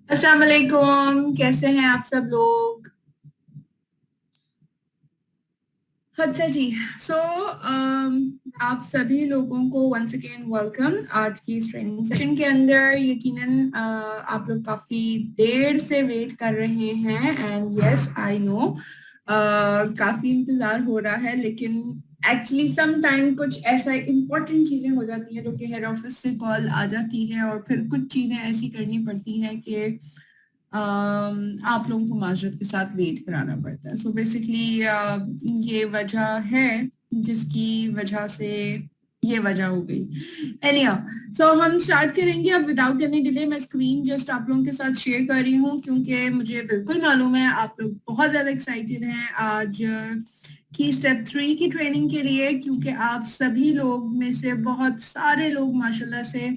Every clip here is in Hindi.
अस्सलाम वालेकुम, कैसे हैं आप सब लोग। अच्छा जी। सो आप सभी लोगों को वंस अगेन वेलकम आज की इस ट्रेनिंग सेशन के अंदर। यकीनन आप लोग काफी देर से वेट कर रहे हैं एंड यस आई नो काफी इंतजार हो रहा है, लेकिन एक्चुअली सम टाइम कुछ ऐसा इम्पोर्टेंट चीजें हो जाती हैं जो कि हेड ऑफिस से कॉल आ जाती है और फिर कुछ चीजें ऐसी करनी पड़ती हैं कि आप लोगों को माजरत के साथ वेट कराना पड़ता है। सो बेसिकली ये वजह है जिसकी वजह से ये वजह हो गई। एनीहाउ, सो हम स्टार्ट करेंगे अब विदाउट एनी डिले। मैं स्क्रीन जस्ट आप लोगों के साथ शेयर कर रही हूँ क्योंकि मुझे बिल्कुल मालूम है आप लोग बहुत ज्यादा एक्साइटेड हैं आज की स्टेप 3 की ट्रेनिंग के लिए, क्योंकि आप सभी लोग में से बहुत सारे लोग माशाल्लाह से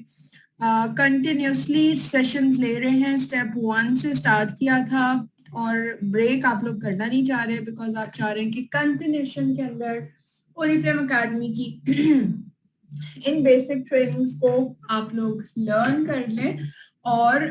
कंटिन्यूसली सेशंस ले रहे हैं। स्टेप 1 से स्टार्ट किया था और ब्रेक आप लोग करना नहीं चाह रहे बिकॉज आप चाह रहे हैं कि कंटिन्यूशन के अंदर ओरिफ्लेम अकेडमी की इन बेसिक ट्रेनिंग्स को आप लोग लर्न कर लें और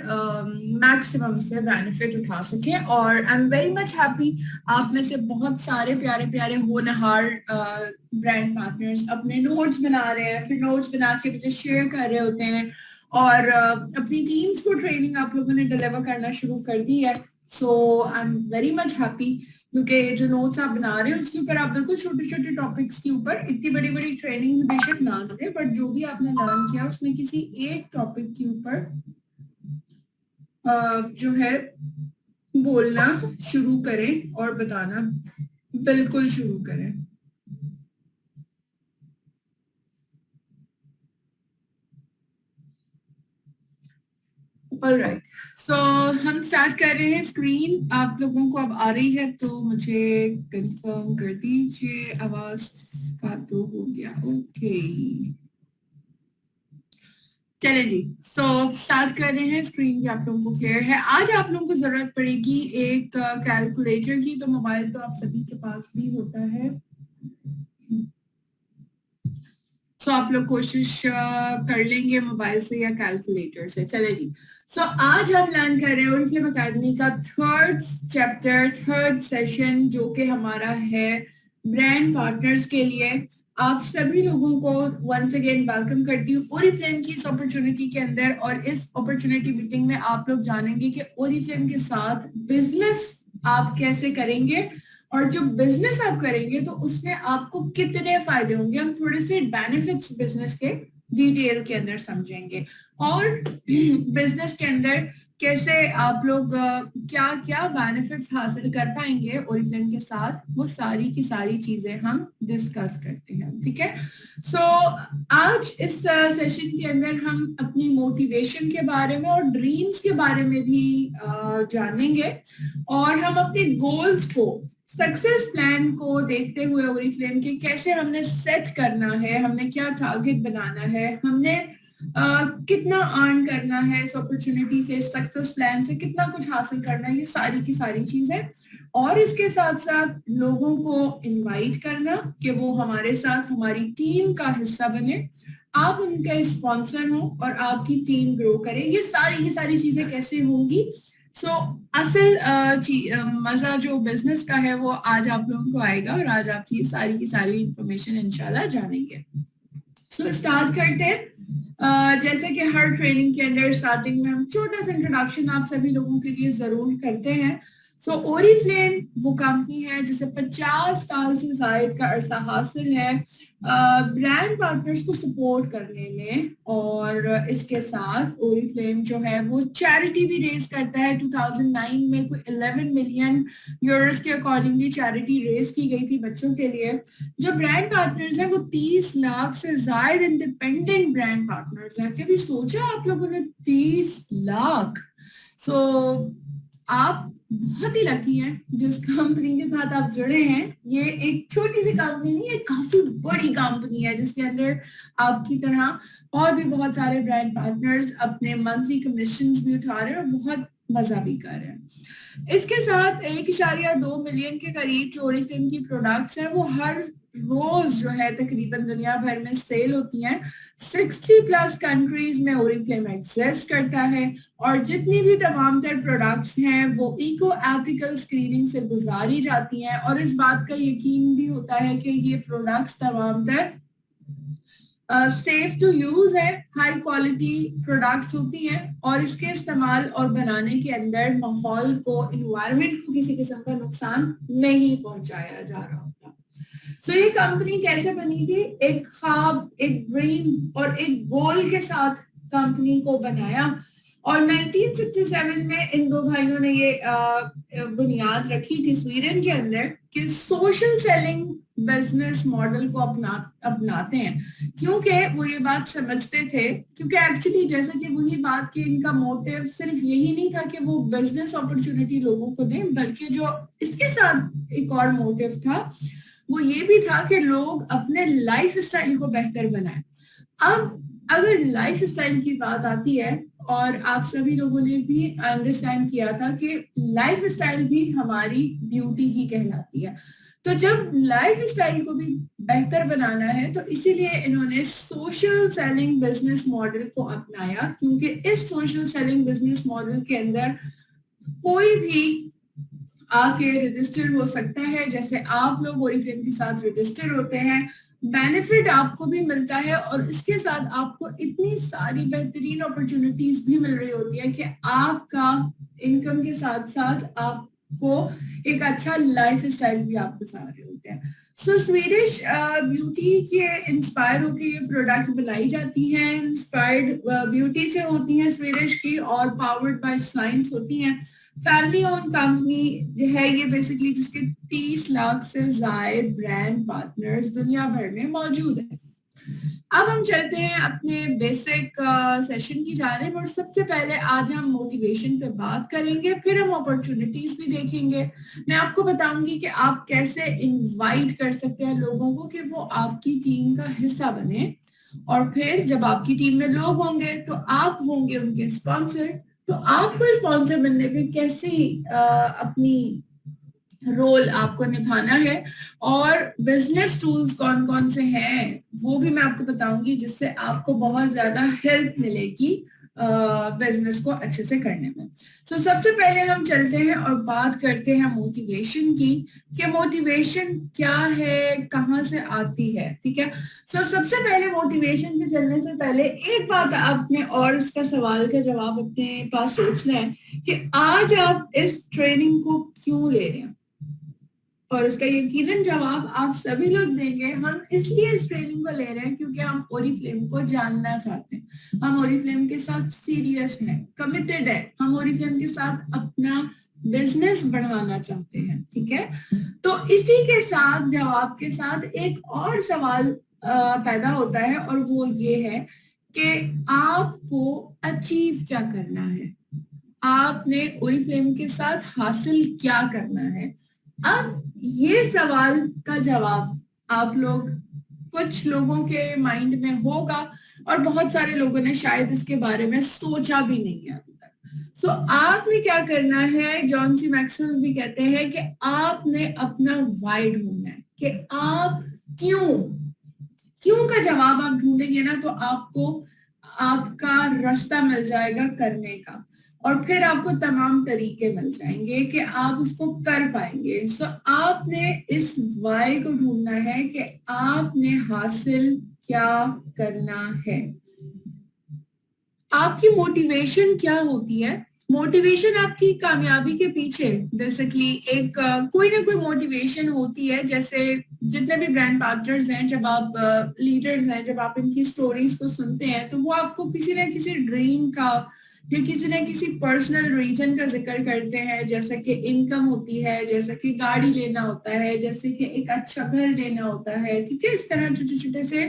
मैक्सिमम से बेनिफिट उठा सकें। और आई एम वेरी मच हैप्पी, आप में से बहुत सारे प्यारे प्यारे होनहार ब्रांड पार्टनर्स अपने नोट्स बना रहे हैं, फिर नोट्स बना के मुझे शेयर कर रहे होते हैं और अपनी टीम्स को ट्रेनिंग आप लोगों ने डिलीवर करना शुरू कर दी है। So I am very much happy क्योंकि जो नोट्स आप बना रहे हैं उसके ऊपर आप बिल्कुल छोटे छोटे टॉपिक्स के ऊपर इतनी बड़ी बड़ी ट्रेनिंग्स बेशक ना दें, बट जो भी आपने लर्न किया उसमें किसी एक टॉपिक के ऊपर जो है बोलना शुरू करें और बताना बिल्कुल शुरू करें। ऑलराइट, सो हम स्टार्ट कर रहे हैं। स्क्रीन आप लोगों को अब आ रही है तो मुझे कंफर्म कर दीजिए। आवाज का तो हो गया ओके। चले जी, सो स्टार्ट कर रहे हैं। स्क्रीन भी आप लोगों को क्लियर है। आज आप लोगों को जरूरत पड़ेगी एक कैलकुलेटर की, तो मोबाइल तो आप सभी के पास भी होता है। सो आप लोग कोशिश कर लेंगे मोबाइल से या कैलकुलेटर से। चले जी, सो आज हम लर्न कर रहे हैं ओरिफ्लेम अकेडमी का थर्ड चैप्टर, थर्ड सेशन, जो कि हमारा है ब्रांड पार्टनर्स के लिए। आप सभी लोगों को वंस अगेन वेलकम करती हूँ ओरिफ्लेम की इस अपॉर्चुनिटी के अंदर। और इस अपॉर्चुनिटी मीटिंग में आप लोग जानेंगे कि ओरिफ्लेम के साथ बिजनेस आप कैसे करेंगे और जो बिजनेस आप करेंगे तो उसमें आपको कितने फायदे होंगे। हम थोड़े से बेनिफिट्स बिजनेस के डिटेल के अंदर समझेंगे और बिजनेस के अंदर कैसे आप लोग क्या क्या बेनिफिट्स हासिल कर पाएंगे ओरिफ्लेम के साथ, वो सारी की सारी चीजें हम डिस्कस करते हैं। ठीक है, सो आज इस सेशन के अंदर हम अपनी मोटिवेशन के बारे में और ड्रीम्स के बारे में भी जानेंगे और हम अपने गोल्स को, सक्सेस प्लान को देखते हुए ओरिफ्लेम के कैसे हमने सेट करना है, हमने क्या टारगेट बनाना है, हमने कितना अर्न करना है इस अपॉर्चुनिटी से, सक्सेस प्लान से कितना कुछ हासिल करना है, ये सारी की सारी चीजें। और इसके साथ साथ लोगों को इनवाइट करना कि वो हमारे साथ हमारी टीम का हिस्सा बने, आप उनके स्पॉन्सर हो और आपकी टीम ग्रो करे। ये सारी की सारी चीजें कैसे होंगी। सो असल मजा जो बिजनेस का है वो आज आप लोगों को आएगा और आज आप ये सारी की सारी इंफॉर्मेशन इंशाल्लाह जानेंगे। सो स्टार्ट करते हैं। जैसे कि हर ट्रेनिंग के अंदर स्टार्टिंग में हम छोटा सा इंट्रोडक्शन आप सभी लोगों के लिए जरूर करते हैं। सो ओरिफ्लेम वो कंपनी है जिसे 50 साल से जायद का अरसा हासिल है ब्रांड पार्टनर्स को सपोर्ट करने में। और इसके साथ ओरिफ्लेम जो है वो चैरिटी भी रेज करता है। 2009 में कोई 11 मिलियन यूरोस के अकॉर्डिंगली चैरिटी रेज की गई थी बच्चों के लिए। जो ब्रांड पार्टनर्स हैं वो 30 लाख से ज्यादा इंडिपेंडेंट ब्रांड पार्टनर्स हैं। कभी सोचा आप लोगों ने 30 लाख? सो आप बहुत ही लकी हैं जिस कंपनी के साथ आप जुड़े हैं। ये एक छोटी सी कंपनी नहीं है, काफी बड़ी कंपनी है जिसके अंदर आपकी तरह और भी बहुत सारे ब्रांड पार्टनर्स अपने मंथली कमीशन भी उठा रहे हैं और बहुत मजा भी कर रहे हैं। इसके साथ 1.2 मिलियन के करीब जो ओरिफ्लेम की प्रोडक्ट्स हैं वो हर रोज जो है तकरीबन दुनिया भर में सेल होती हैं। 60+ कंट्रीज में ओरिफ्लेम एग्जिस्ट करता है और जितनी भी तमाम तर प्रोडक्ट्स हैं वो इको एथिकल स्क्रीनिंग से गुजारी जाती हैं और इस बात का यकीन भी होता है कि ये प्रोडक्ट्स तमाम तर सेफ टू यूज है, हाई क्वालिटी प्रोडक्ट्स होती हैं और इसके इस्तेमाल और बनाने के अंदर माहौल को, इन्वायरमेंट को किसी किस्म का नुकसान नहीं पहुंचाया जा रहा होता। सो ये कंपनी कैसे बनी थी? एक ख्वाब, एक ड्रीम और एक गोल के साथ कंपनी को बनाया और 1967 में इन दो भाइयों ने ये बुनियाद रखी थी स्वीडन के अंदर कि सोशल सेलिंग बिजनेस मॉडल को अपनाते हैं, क्योंकि वो ये बात समझते थे, क्योंकि एक्चुअली जैसा कि वही बात कि इनका मोटिव सिर्फ यही नहीं था कि वो बिजनेस अपॉर्चुनिटी लोगों को दें, बल्कि जो इसके साथ एक और मोटिव था वो ये भी था कि लोग अपने लाइफ स्टाइल को बेहतर बनाएं। अब अगर लाइफ स्टाइल की बात आती है और आप सभी लोगों ने भी अंडरस्टैंड किया था कि लाइफ स्टाइल भी हमारी ब्यूटी ही कहलाती है, तो जब लाइफ स्टाइल को भी बेहतर बनाना है तो इसीलिए इन्होंने सोशल सेलिंग बिजनेस मॉडल को अपनाया, क्योंकि इस सोशल सेलिंग बिजनेस मॉडल के अंदर कोई भी आके रजिस्टर हो सकता है। जैसे आप लोग ओरिफ्लेम के साथ रजिस्टर होते हैं, बेनिफिट आपको भी मिलता है और इसके साथ आपको इतनी सारी बेहतरीन अपॉर्चुनिटीज भी मिल रही होती है कि आपका इनकम के साथ साथ आपको एक अच्छा लाइफ स्टाइल भी आप गुजार रहे होते हैं। सो स्वीडिश ब्यूटी के इंस्पायर होकर ये प्रोडक्ट बनाई जाती हैं, इंस्पायर्ड ब्यूटी से होती हैं स्वीडिश की और पावर्ड बाय साइंस होती हैं। फैमिली ओन कंपनी है ये बेसिकली, जिसके 30 लाख से ज्यादा ब्रांड पार्टनर्स दुनिया भर में मौजूद है। अब हम चलते हैं अपने बेसिक सेशन की जानिब और सबसे पहले आज हम मोटिवेशन पे बात करेंगे, फिर हम अपॉर्चुनिटीज भी देखेंगे। मैं आपको बताऊंगी कि आप कैसे इनवाइट कर सकते हैं लोगों को कि वो आपकी टीम का हिस्सा बने और फिर जब आपकी टीम में लोग होंगे तो आप होंगे उनके स्पॉन्सर, तो आपको स्पॉन्सर बनने पे कैसी अपनी रोल आपको निभाना है और बिजनेस टूल्स कौन कौन से हैं वो भी मैं आपको बताऊंगी, जिससे आपको बहुत ज्यादा हेल्प मिलेगी बिजनेस को अच्छे से करने में। सो सबसे पहले हम चलते हैं और बात करते हैं मोटिवेशन की, कि मोटिवेशन क्या है, कहाँ से आती है। ठीक है, सो सबसे पहले मोटिवेशन पे चलने से पहले एक बात आपने और इसका सवाल का जवाब अपने पास सोचना है कि आज आप इस ट्रेनिंग को क्यों ले रहे हैं, और इसका यकीनन जवाब आप सभी लोग देंगे। हम इसलिए इस ट्रेनिंग को ले रहे हैं क्योंकि हम ओरिफ्लेम को जानना चाहते हैं, हम ओरिफ्लेम के साथ सीरियस हैं, कमिटेड है, हम ओरिफ्लेम के साथ अपना बिजनेस बढ़वाना चाहते हैं। ठीक है, तो इसी के साथ जवाब के साथ एक और सवाल पैदा होता है और वो ये है कि आपको अचीव क्या करना है, आपने ओरिफ्लेम के साथ हासिल क्या करना है। अब ये सवाल का जवाब आप लोग, कुछ लोगों के माइंड में होगा और बहुत सारे लोगों ने शायद इसके बारे में सोचा भी नहीं है अभी तक। सो आपने क्या करना है, जॉन सी मैक्सवेल भी कहते हैं कि आपने अपना वाई ढूंढना है, कि आप क्यों का जवाब आप ढूंढेंगे ना तो आपको आपका रास्ता मिल जाएगा करने का, और फिर आपको तमाम तरीके मिल जाएंगे कि आप उसको कर पाएंगे। सो आपने इस वाई को ढूंढना है कि आपने हासिल क्या करना है, आपकी मोटिवेशन क्या होती है। मोटिवेशन आपकी कामयाबी के पीछे बेसिकली एक कोई ना कोई मोटिवेशन होती है। जैसे जितने भी ब्रांड पार्टनर्स हैं, जब आप लीडर्स हैं, जब आप इनकी स्टोरीज को सुनते हैं तो वो आपको किसी ना किसी ड्रीम का या किसी न किसी पर्सनल रीजन का जिक्र करते हैं, जैसे कि इनकम होती है, जैसे कि गाड़ी लेना होता है, जैसे कि एक अच्छा घर लेना होता है। ठीक है, इस तरह छोटे छोटे से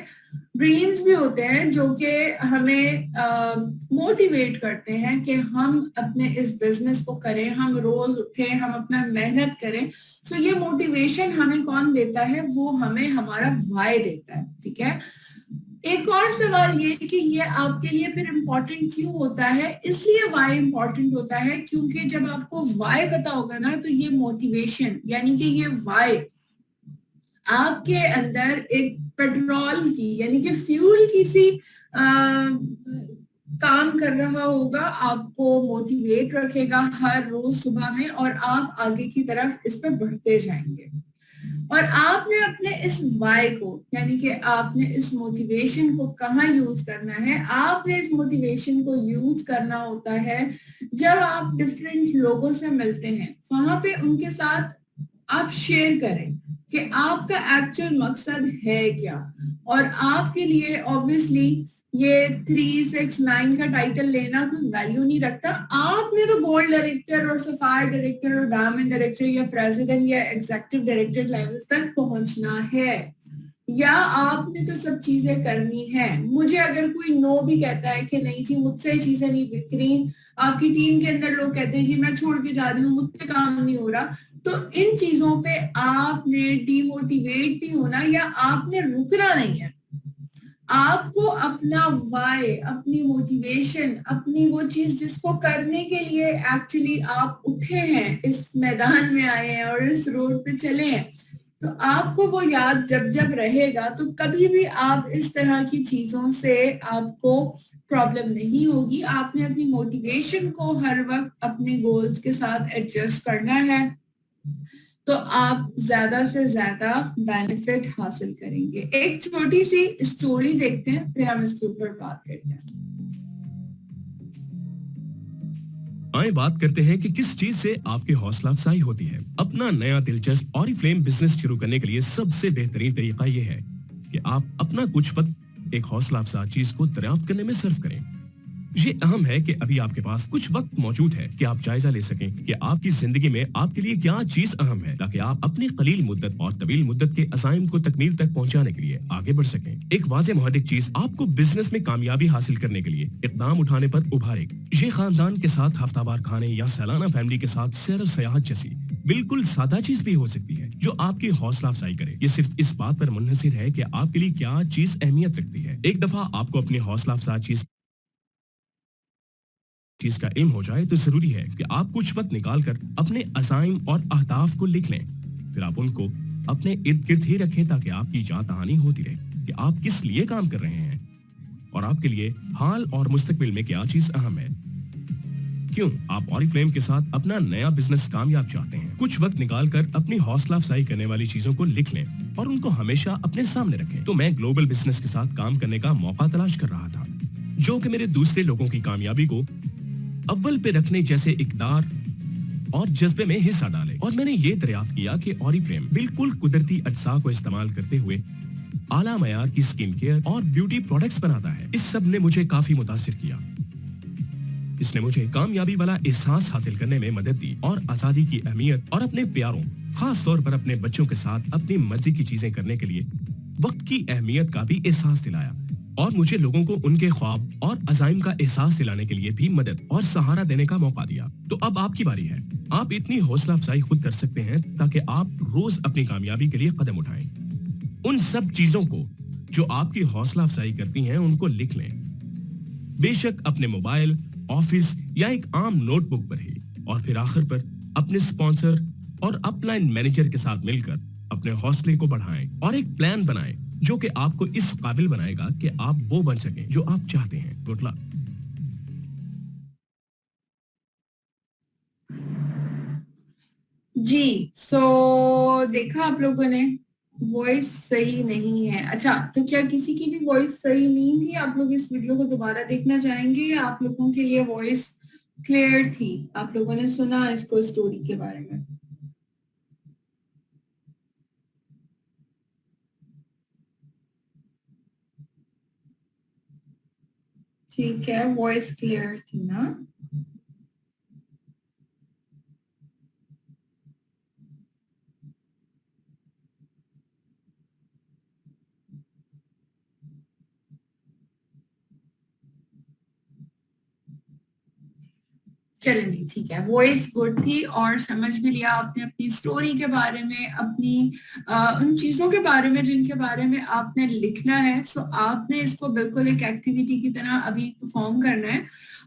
ड्रीम्स भी होते हैं जो कि हमें मोटिवेट करते हैं कि हम अपने इस बिजनेस को करें, हम रोज उठे, हम अपना मेहनत करें। सो ये मोटिवेशन हमें कौन देता है, वो हमें हमारा वाई देता है। ठीक है, एक और सवाल ये कि ये आपके लिए फिर इम्पोर्टेंट क्यों होता है। इसलिए वाई इम्पोर्टेंट होता है क्योंकि जब आपको वाई पता होगा ना तो ये मोटिवेशन यानी कि ये वाई आपके अंदर एक पेट्रोल की यानी कि फ्यूल की सी काम कर रहा होगा, आपको मोटिवेट रखेगा हर रोज सुबह में, और आप आगे की तरफ इस पे बढ़ते जाएंगे। और आपने अपने इस वाई को यानी कि आपने इस मोटिवेशन को कहाँ यूज करना है, आपने इस मोटिवेशन को यूज करना होता है जब आप डिफरेंट लोगों से मिलते हैं, वहां पे उनके साथ आप शेयर करें कि आपका एक्चुअल मकसद है क्या। और आपके लिए ऑब्वियसली ये 369 का टाइटल लेना कोई वैल्यू नहीं रखता। आपने तो गोल्ड डायरेक्टर और सफायर डायरेक्टर और डायमंड डायरेक्टर या प्रेसिडेंट या एग्जीक्यूटिव डायरेक्टर लेवल तक पहुंचना है, या आपने तो सब चीजें करनी है। मुझे अगर कोई नो भी कहता है कि नहीं जी मुझसे ये चीजें नहीं बिक रही, आपकी टीम के अंदर लोग कहते हैं जी मैं छोड़ के जा रही हूँ, मुझसे काम नहीं हो रहा, तो इन चीजों पे आपने डिमोटिवेट नहीं होना या आपने रुकना नहीं है। आपको अपना वाई, अपनी मोटिवेशन, अपनी वो चीज जिसको करने के लिए एक्चुअली आप उठे हैं, इस मैदान में आए हैं और इस रोड पे चले हैं, तो आपको वो याद जब जब रहेगा तो कभी भी आप इस तरह की चीजों से आपको प्रॉब्लम नहीं होगी। आपने अपनी मोटिवेशन को हर वक्त अपने गोल्स के साथ एडजस्ट करना है, तो आप ज्यादा से ज्यादा बेनिफिट हासिल करेंगे। एक छोटी सी स्टोरी देखते हैं, फिर हम इसके ऊपर बात करते हैं। आइए बात करते हैं कि किस चीज से आपकी हौसला अफजाई होती है। अपना नया दिलचस्प ऑरिफ्लेम बिजनेस शुरू करने के लिए सबसे बेहतरीन तरीका यह है कि आप अपना कुछ वक्त एक हौसला अफजा चीज को दरियाफ्त करने में सर्व करें। ये अहम है कि अभी आपके पास कुछ वक्त मौजूद है कि आप जायजा ले सकें कि आपकी जिंदगी में आपके लिए क्या चीज अहम है, ताकि आप अपनी कलील मुद्दत और तवील मुद्दत के अज़ाइम को तकमील तक पहुंचाने के लिए आगे बढ़ सकें। एक वाज़ेह मुहर्रिक चीज आपको बिजनेस में कामयाबी हासिल करने के लिए इकदाम उठाने पर उभारेगी। ये खानदान के साथ हफ्तावार खाने या सालाना फैमिली के साथ सैर और सयाहत जैसी बिल्कुल सादा चीज भी हो सकती है जो आपकी हौसला अफजाई करे। ये सिर्फ इस बात पर मुनहसिर है कि आपके लिए क्या चीज अहमियत रखती है। एक दफा आपको अपनी हौसला अफजा चीज का इल्म हो जाए तो जरूरी है कि आप कुछ वक्त निकालकर अपने अज़ाइम और अहदाफ को लिख लें। फिर आप उनको अपने इर्द गिर्द ही रखें ताकि आपकी जान दहानी होती रहे कि आप किस लिए काम कर रहे हैं और आपके लिए हाल और मुस्तकबिल में क्या चीज अहम है। क्यों आप ऑरिफ्लेम के साथ अपना नया बिजनेस कामयाब चाहते हैं। कुछ वक्त निकालकर अपनी हौसला अफजाई करने वाली चीजों को लिख लें और उनको हमेशा अपने सामने रखें। तो मैं ग्लोबल बिजनेस के साथ काम करने का मौका तलाश कर रहा था जो कि मेरे दूसरे लोगों की कामयाबी को अव्वल पे रखने जैसे इकदार और जज्बे में हिस्सा डाले। और मैंने ये दरियाफ्त किया कि ऑरिफ्लेम बिल्कुल कुदरती अज्जा को इस्तेमाल करते हुए आला मयार की स्किन केयर और ब्यूटी प्रोडक्ट्स बनाता है। इस सब ने मुझे काफी मुतासिर किया। इसने मुझे कामयाबी वाला एहसास हासिल करने में मदद दी और आजादी की अहमियत और अपने प्यारों, खास तौर पर अपने बच्चों के साथ अपनी मर्जी की चीजें करने के लिए वक्त की अहमियत का भी एहसास दिलाया। और मुझे लोगों को उनके ख्वाब और अज़ाइम का एहसास दिलाने के लिए भी मदद और सहारा देने का मौका दिया। तो अब आपकी बारी है। आप इतनी हौसला अफजाई खुद कर सकते हैं ताकि आप रोज अपनी कामयाबी के लिए कदम उठाएं। उन सब चीजों को जो आपकी हौसला अफजाई करती हैं उनको लिख लें, बेशक अपने मोबाइल, ऑफिस या एक आम नोटबुक पर ही। और फिर आखिर पर अपने स्पॉन्सर और अपलाइन मैनेजर के साथ मिलकर अपने हौसले को बढ़ाएं और एक प्लान बनाएं जो कि आपको इस काबिल बनाएगा कि आप वो बन सकें जो आप चाहते हैं। Good luck. जी, देखा आप लोगों ने, वॉइस सही नहीं है। अच्छा, तो क्या किसी की भी वॉइस सही नहीं थी? आप लोग इस वीडियो को दोबारा देखना चाहेंगे या आप लोगों के लिए वॉइस क्लियर थी? आप लोगों ने सुना इसको, स्टोरी के बारे में? ठीक है, वॉइस क्लियर थी ना? चलें जी, ठीक है, वॉइस गुड थी और समझ भी लिया आपने अपनी स्टोरी के बारे में, अपनी उन चीजों के बारे में जिनके बारे में आपने लिखना है। सो आपने इसको बिल्कुल एक एक्टिविटी की तरह अभी परफॉर्म करना है।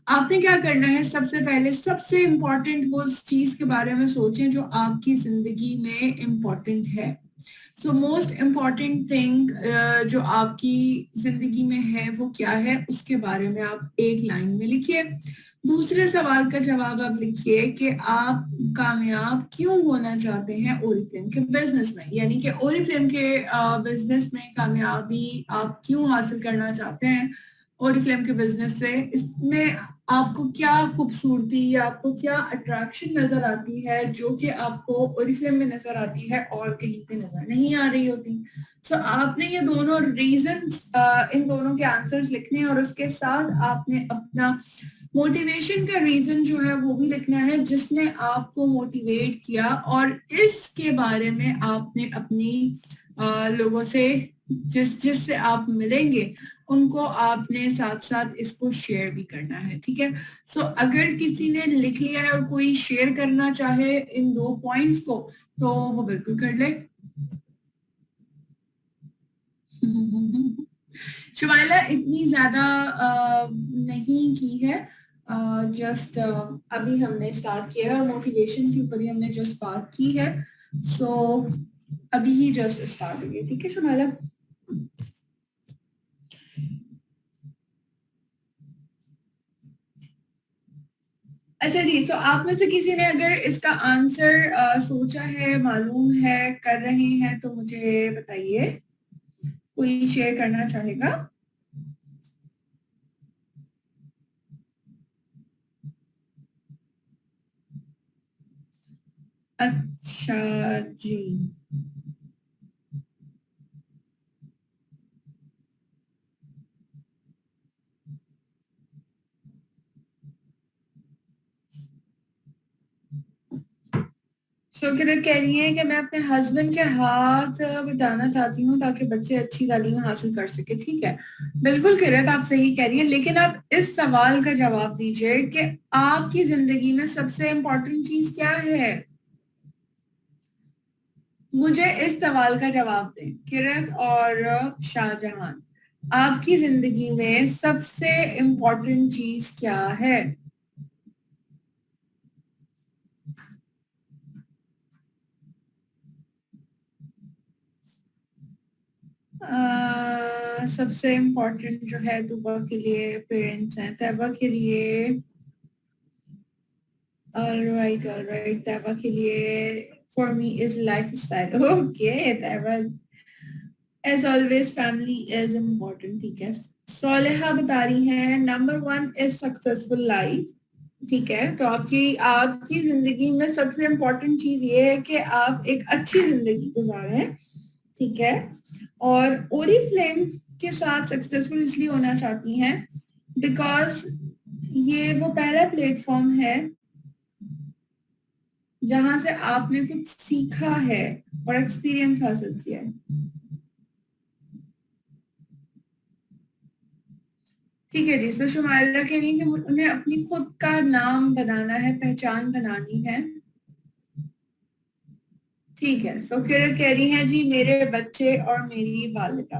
आपने क्या करना है, सबसे पहले सबसे इम्पोर्टेंट वो उस चीज के बारे में सोचें जो आपकी जिंदगी में इम्पोर्टेंट है। सो मोस्ट इम्पॉर्टेंट थिंग जो आपकी जिंदगी में है वो क्या है, उसके बारे में आप एक लाइन में लिखिए। दूसरे सवाल का जवाब आप लिखिए कि आप कामयाब क्यों होना चाहते हैं ओरिफ्लेम के बिजनेस में, यानी कि ओरिफ्लेम के बिजनेस में कामयाबी आप क्यों हासिल करना चाहते हैं ओरिफ्लेम के बिजनेस से। इसमें आपको क्या खूबसूरती या आपको क्या अट्रैक्शन नजर आती है जो कि आपको ओरिफ्लेम में नजर आती है और कहीं पे नजर नहीं आ रही होती। सो आपने ये दोनों रीजंस, इन दोनों के आंसर्स लिखने हैं और उसके साथ आपने अपना मोटिवेशन का रीजन जो है वो भी लिखना है जिसने आपको मोटिवेट किया, और इसके बारे में आपने अपनी लोगों से जिससे आप मिलेंगे उनको आपने साथ साथ इसको शेयर भी करना है। ठीक है, सो अगर किसी ने लिख लिया है और कोई शेयर करना चाहे इन 2 पॉइंट्स को तो वो बिल्कुल कर ले। शुमाइला इतनी ज्यादा नहीं की है, जस्ट अभी हमने स्टार्ट किया है और मोटिवेशन के ऊपर ही हमने जस्ट बात की है। सो अभी ही जस्ट स्टार्ट हुई है। ठीक है शुमाइला। अच्छा जी, सो आप में से किसी ने अगर इसका आंसर सोचा है, मालूम है, कर रहे हैं तो मुझे बताइए। कोई शेयर करना चाहेगा? अच्छा जी, सो किरत कह रही है कि मैं अपने हस्बैंड के हाथ बचाना चाहती हूँ ताकि बच्चे अच्छी तालीम हासिल कर सके। ठीक है, बिल्कुल किरत आप सही कह रही है, लेकिन आप इस सवाल का जवाब दीजिए कि आपकी जिंदगी में सबसे इम्पोर्टेंट चीज क्या है। मुझे इस सवाल का जवाब दें किरत और शाहजहां, आपकी जिंदगी में सबसे इम्पोर्टेंट चीज क्या है? सबसे इम्पोर्टेंट जो है तूबा के लिए पेरेंट्स हैं, तैबा के लिए ऑलराइट ऑलराइट, तैबा के लिए for me is lifestyle. Okay Taiba, as always family is important. ठीक है, सोलेहा बता रही हैं नंबर 1 इज सक्सेसफुल लाइफ। ठीक है, तो आपकी आपकी जिंदगी में सबसे इम्पोर्टेंट चीज ये है कि आप एक अच्छी जिंदगी गुजारें। ठीक है, और ओरिफ्लेम के साथ सक्सेसफुल इसलिए होना चाहती हैं बिकॉज ये वो पहला प्लेटफॉर्म है जहां से आपने कुछ सीखा है और एक्सपीरियंस हासिल किया है। ठीक है जी, सो शुमाइला कह रही है कि उन्हें अपनी खुद का नाम बनाना है, पहचान बनानी है। ठीक है, सो किरत कह रही हैं जी मेरे बच्चे और मेरी वालिदा।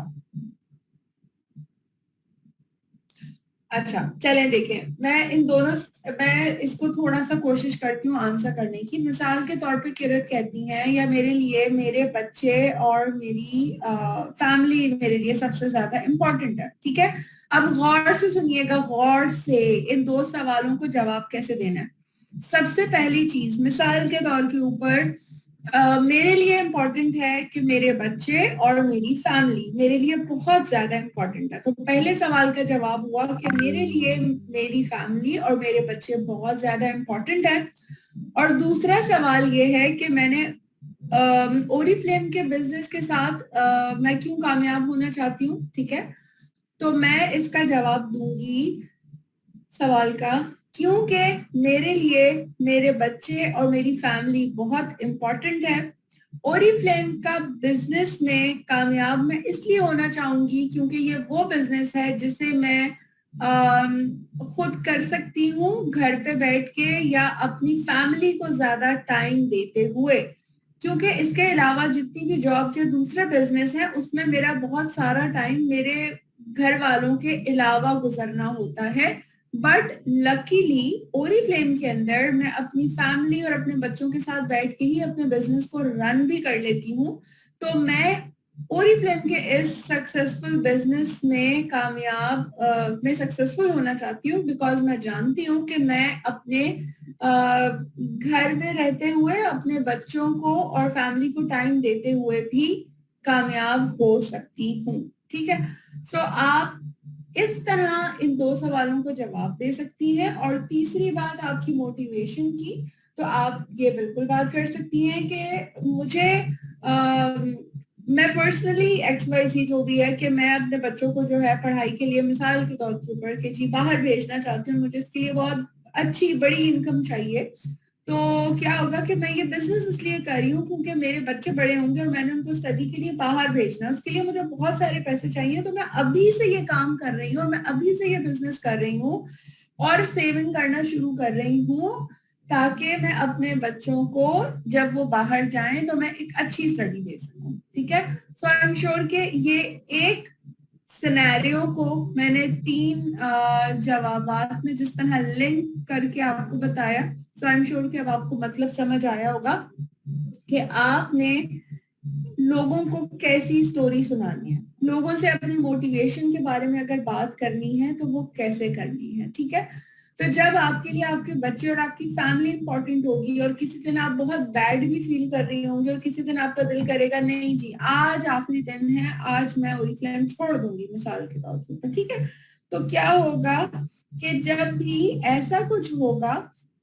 अच्छा चलें देखें, मैं इन दोनों, मैं इसको थोड़ा सा कोशिश करती हूँ आंसर करने की। मिसाल के तौर पे किरत कहती हैं या मेरे लिए मेरे बच्चे और मेरी फैमिली मेरे लिए सबसे ज्यादा इम्पोर्टेंट है। ठीक है, अब गौर से सुनिएगा, गौर से इन 2 सवालों को जवाब कैसे देना है। सबसे पहली चीज, मिसाल के तौर के ऊपर मेरे लिए इम्पोर्टेंट है कि मेरे बच्चे और मेरी फैमिली मेरे लिए बहुत ज्यादा इम्पोर्टेंट है। तो पहले सवाल का जवाब हुआ कि मेरे लिए मेरी फैमिली और मेरे बच्चे बहुत ज्यादा इम्पोर्टेंट है। और दूसरा सवाल ये है कि मैंने ओरिफ्लेम के बिजनेस के साथ मैं क्यों कामयाब होना चाहती हूँ। ठीक है, तो मैं इसका जवाब दूंगी सवाल का, क्योंकि मेरे लिए मेरे बच्चे और मेरी फैमिली बहुत इम्पोर्टेंट है। ओरिफ्लेम का बिजनेस में कामयाब मैं इसलिए होना चाहूंगी क्योंकि ये वो बिजनेस है जिसे मैं खुद कर सकती हूँ घर पे बैठ के या अपनी फैमिली को ज्यादा टाइम देते हुए, क्योंकि इसके अलावा जितनी भी जॉब्स या दूसरा बिजनेस है उसमें मेरा बहुत सारा टाइम मेरे घर वालों के अलावा गुजरना होता है, बट लकीली ओरीफ्लेम के अंदर मैं अपनी फैमिली और अपने बच्चों के साथ बैठ के ही अपने बिजनेस को रन भी कर लेती हूँ। तो मैं ओरीफ्लेम के इस सक्सेसफुल बिजनेस में मैं सक्सेसफुल होना चाहती हूँ, बिकॉज मैं जानती हूँ कि मैं अपने घर में रहते हुए अपने बच्चों को और फैमिली को टाइम देते हुए भी कामयाब हो सकती हूँ। ठीक है, सो आप इस तरह इन दो सवालों को जवाब दे सकती हैं। और तीसरी बात आपकी मोटिवेशन की, तो आप ये बिल्कुल बात कर सकती हैं कि मुझे मैं पर्सनली XYZ जो भी है कि मैं अपने बच्चों को जो है पढ़ाई के लिए मिसाल के तौर के ऊपर कि जी बाहर भेजना चाहती हूँ, मुझे इसके लिए बहुत अच्छी बड़ी इनकम चाहिए। तो क्या होगा कि मैं ये बिजनेस इसलिए कर रही हूँ क्योंकि मेरे बच्चे बड़े होंगे और मैंने उनको स्टडी के लिए बाहर भेजना है, उसके लिए मुझे बहुत सारे पैसे चाहिए। तो मैं अभी से ये काम कर रही हूँ और मैं अभी से ये बिजनेस कर रही हूँ और सेविंग करना शुरू कर रही हूँ, ताकि मैं अपने बच्चों को जब वो बाहर जाएं तो मैं एक अच्छी स्टडी दे सकूं। ठीक है, सो आई एम श्योर कि ये एक सिनेरियो को मैंने 3 जवाबात में जिस तरह लिंक करके आपको बताया, सो आई एम श्योर कि अब आपको मतलब समझ आया होगा कि आपने लोगों को कैसी स्टोरी सुनानी है, लोगों से अपनी मोटिवेशन के बारे में अगर बात करनी है तो वो कैसे करनी है। ठीक है, तो जब आपके लिए आपके बच्चे और आपकी फैमिली इंपॉर्टेंट होगी और किसी दिन आप बहुत बैड भी फील कर रही होंगी और किसी दिन आपका दिल करेगा नहीं जी आज आखिरी दिन है, आज मैं ओरिफ्लेम छोड़ दूंगी मिसाल के तौर पर, ठीक है, तो क्या होगा कि जब भी ऐसा कुछ होगा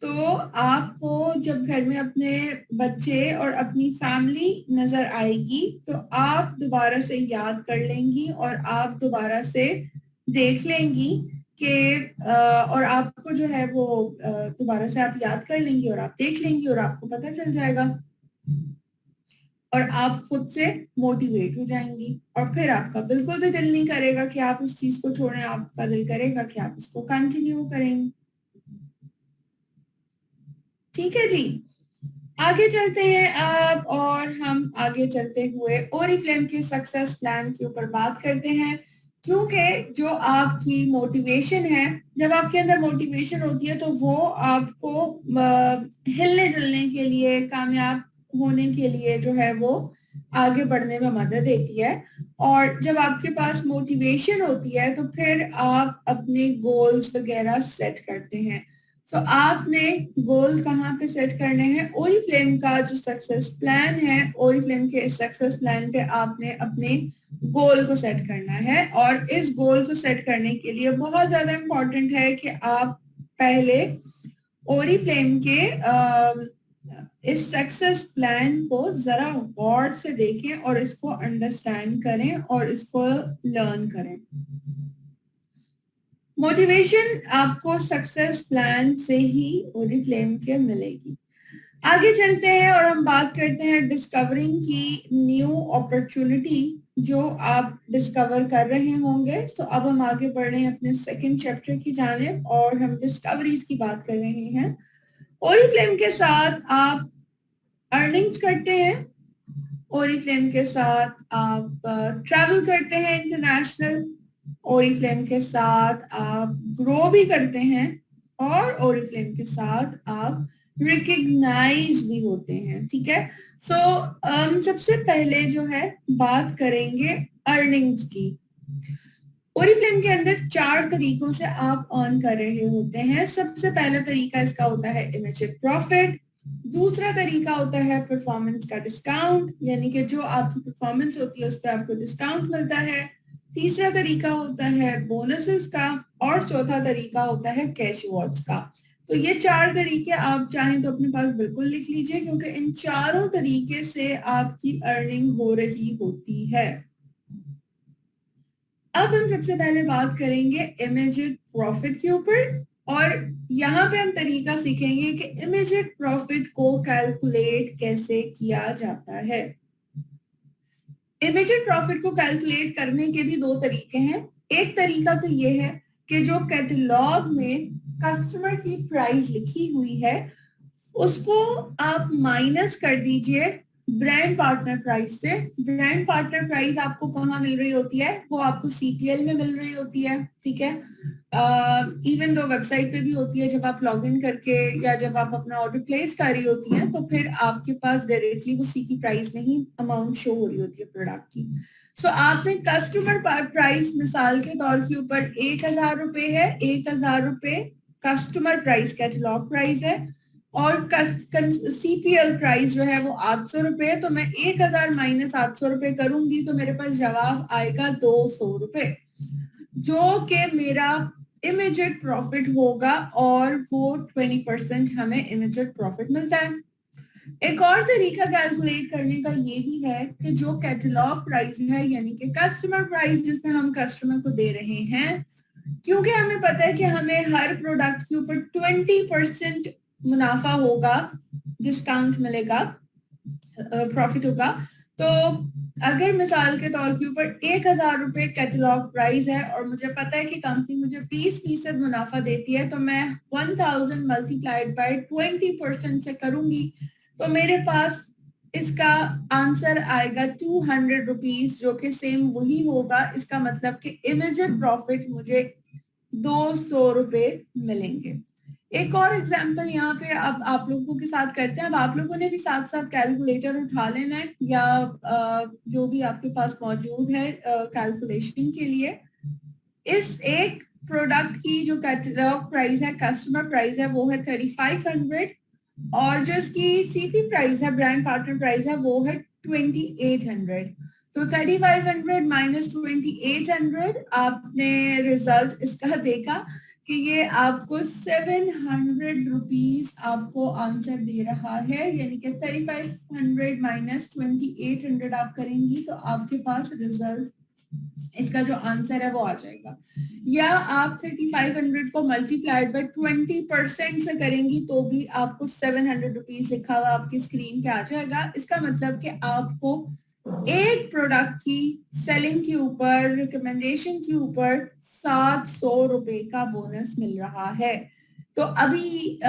तो आपको जब घर में अपने बच्चे और अपनी फैमिली नजर आएगी तो आप दोबारा से याद कर लेंगी और आप दोबारा से देख लेंगी कि और आपको जो है वो दोबारा से आप याद कर लेंगी और आप देख लेंगी और आपको पता चल जाएगा और आप खुद से मोटिवेट हो जाएंगी और फिर आपका बिल्कुल भी दिल नहीं करेगा कि आप उस चीज को छोड़ें, आपका दिल करेगा कि आप उसको कंटिन्यू करेंगे। ठीक है जी, आगे चलते हैं अब और हम आगे चलते हुए ओरिफ्लेम के सक्सेस प्लान के ऊपर बात करते हैं, क्योंकि जो आपकी मोटिवेशन है, जब आपके अंदर मोटिवेशन होती है तो वो आपको हिलने जुलने के लिए, कामयाब होने के लिए जो है वो आगे बढ़ने में मदद देती है। और जब आपके पास मोटिवेशन होती है तो फिर आप अपने गोल्स वगैरह सेट करते हैं। तो आपने गोल कहाँ पे सेट करने हैं, ओरिफ्लेम का जो सक्सेस प्लान है, ओरिफ्लेम के इस सक्सेस प्लान पे आपने अपने गोल को सेट करना है। और इस गोल को सेट करने के लिए बहुत ज्यादा इम्पोर्टेंट है कि आप पहले ओरिफ्लेम के इस सक्सेस प्लान को जरा गौर से देखें और इसको अंडरस्टैंड करें और इसको लर्न करें। मोटिवेशन आपको सक्सेस प्लान से ही ओरिफ्लेम के मिलेगी। आगे चलते हैं और हम बात करते हैं डिस्कवरिंग की न्यू अपॉर्चुनिटी जो आप डिस्कवर कर रहे होंगे। तो अब हम आगे बढ़ रहे हैं अपने सेकंड चैप्टर की जानिब और हम डिस्कवरीज की बात कर रहे हैं। ओरिफ्लेम के साथ आप अर्निंग्स करते हैं, ओरिफ्लेम के साथ आप ट्रैवल करते हैं इंटरनेशनल, ओरिफ्लेम के साथ आप ग्रो भी करते हैं और ओरिफ्लेम के साथ आप रिकग्नाइज भी होते हैं। ठीक है, सो सबसे पहले जो है बात करेंगे अर्निंग्स की। ओरिफ्लेम के अंदर 4 तरीकों से आप अर्न कर रहे होते हैं। सबसे पहला तरीका इसका होता है इमीडिएट प्रॉफिट, दूसरा तरीका होता है परफॉर्मेंस का डिस्काउंट, यानी कि जो आपकी परफॉर्मेंस होती है उस पर आपको डिस्काउंट मिलता है, तीसरा तरीका होता है बोनसेस का और चौथा तरीका होता है कैश अवार्ड्स का। तो ये 4 तरीके आप चाहें तो अपने पास बिल्कुल लिख लीजिए, क्योंकि इन चारों तरीके से आपकी अर्निंग हो रही होती है। अब हम सबसे पहले बात करेंगे इमीडिएट प्रॉफिट के ऊपर और यहाँ पे हम तरीका सीखेंगे कि इमीडिएट प्रॉफिट को कैलकुलेट कैसे किया जाता है। इमीडिएट प्रॉफिट को कैलकुलेट करने के भी 2 तरीके हैं। एक तरीका तो ये है कि जो कैटलॉग में कस्टमर की प्राइस लिखी हुई है उसको आप माइनस कर दीजिए ब्रांड पार्टनर प्राइस से। ब्रांड पार्टनर प्राइस आपको कहाँ मिल रही होती है? वो आपको सीपीएल में मिल रही होती है, ठीक है। इवन दो वेबसाइट पे भी होती है, जब आप लॉग इन करके या जब आप अपना ऑर्डर प्लेस कर रही होती है तो फिर आपके पास डायरेक्टली वो सीपी प्राइस में ही अमाउंट शो हो रही होती है प्रोडक्ट की। सो आपने कस्टमर प्राइस मिसाल के तौर के ऊपर 1,000 रुपए है, 1,000 रुपए कस्टमर प्राइस कैटलॉग प्राइस है, और सीपीएल प्राइस जो है वो 800 रुपए है। तो मैं 1,000 माइनस 800 रुपए करूंगी तो मेरे पास जवाब आएगा 200 रुपए, जो कि मेरा इमीडिएट प्रॉफिट होगा, और वो 20% हमें इमीडिएट प्रॉफिट मिलता है। एक और तरीका कैलकुलेट करने का ये भी है कि जो कैटलॉग प्राइस है यानी कि कस्टमर प्राइस जिसमें हम कस्टमर को दे रहे हैं, क्योंकि हमें पता है कि हमें हर प्रोडक्ट के ऊपर 20% मुनाफा होगा, डिस्काउंट मिलेगा, प्रॉफिट होगा। तो अगर मिसाल के तौर के ऊपर 1,000 रुपए कैटलॉग प्राइस है और मुझे पता है कि कंपनी मुझे 20% मुनाफा देती है, तो मैं 1000 मल्टीप्लाइड बाय 20% से करूंगी तो मेरे पास इसका आंसर आएगा 200 रुपीज, जो कि सेम वही होगा। इसका मतलब कि इमीडिएट प्रॉफिट मुझे 200 रुपए मिलेंगे। एक और एग्जांपल यहाँ पे अब आप लोगों के साथ करते हैं। अब आप लोगों ने भी साथ साथ कैलकुलेटर उठा लेना है या जो भी आपके पास मौजूद है कैलकुलेशन के लिए। इस एक प्रोडक्ट की जो कैटलॉग प्राइस है, कस्टमर प्राइस है, वो है 3500, और जो इसकी सीपी प्राइस है, ब्रांड पार्टनर प्राइस है, वो है 2800। तो 3500 माइनस 2800, आपने रिजल्ट इसका देखा कि ये आपको 700 रुपीज आपको आंसर दे रहा है, यानी कि 3500 माइनस 2800 आप करेंगी तो आपके पास रिजल्ट इसका जो आंसर है वो आ जाएगा। या आप 3500 को मल्टीप्लाइड बाय 20% से करेंगी तो भी आपको 700 रुपीज लिखा हुआ आपकी स्क्रीन पे आ जाएगा। इसका मतलब कि आपको एक प्रोडक्ट की सेलिंग के ऊपर, रिकमेंडेशन के ऊपर 700 रुपए का बोनस मिल रहा है। तो अभी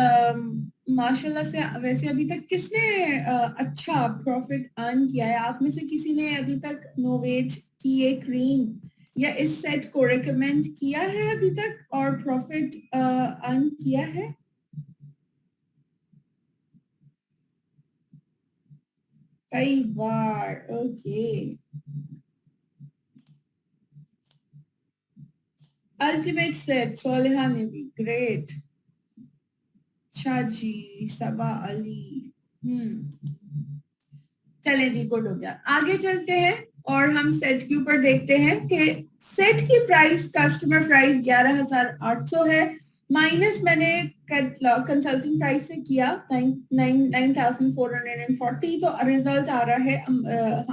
माशाल्लाह से वैसे अभी तक किसने अच्छा प्रॉफिट अर्न किया है? आप में से किसी ने अभी तक नोवेज की ये क्रीम या इस सेट को रिकमेंड किया है अभी तक और प्रॉफिट अर्न किया है? कई बार, ओके। अल्टीमेट सेट सोलेहा ने भी, ग्रेट। अच्छा जी, सबा अली, चले जी, गुड हो गया। आगे चलते हैं और हम सेट के ऊपर देखते हैं कि सेट की प्राइस, कस्टमर प्राइस 11,800 है, माइनस मैंने कंसल्टिंग प्राइस से किया 9,440, तो रिजल्ट आ रहा है,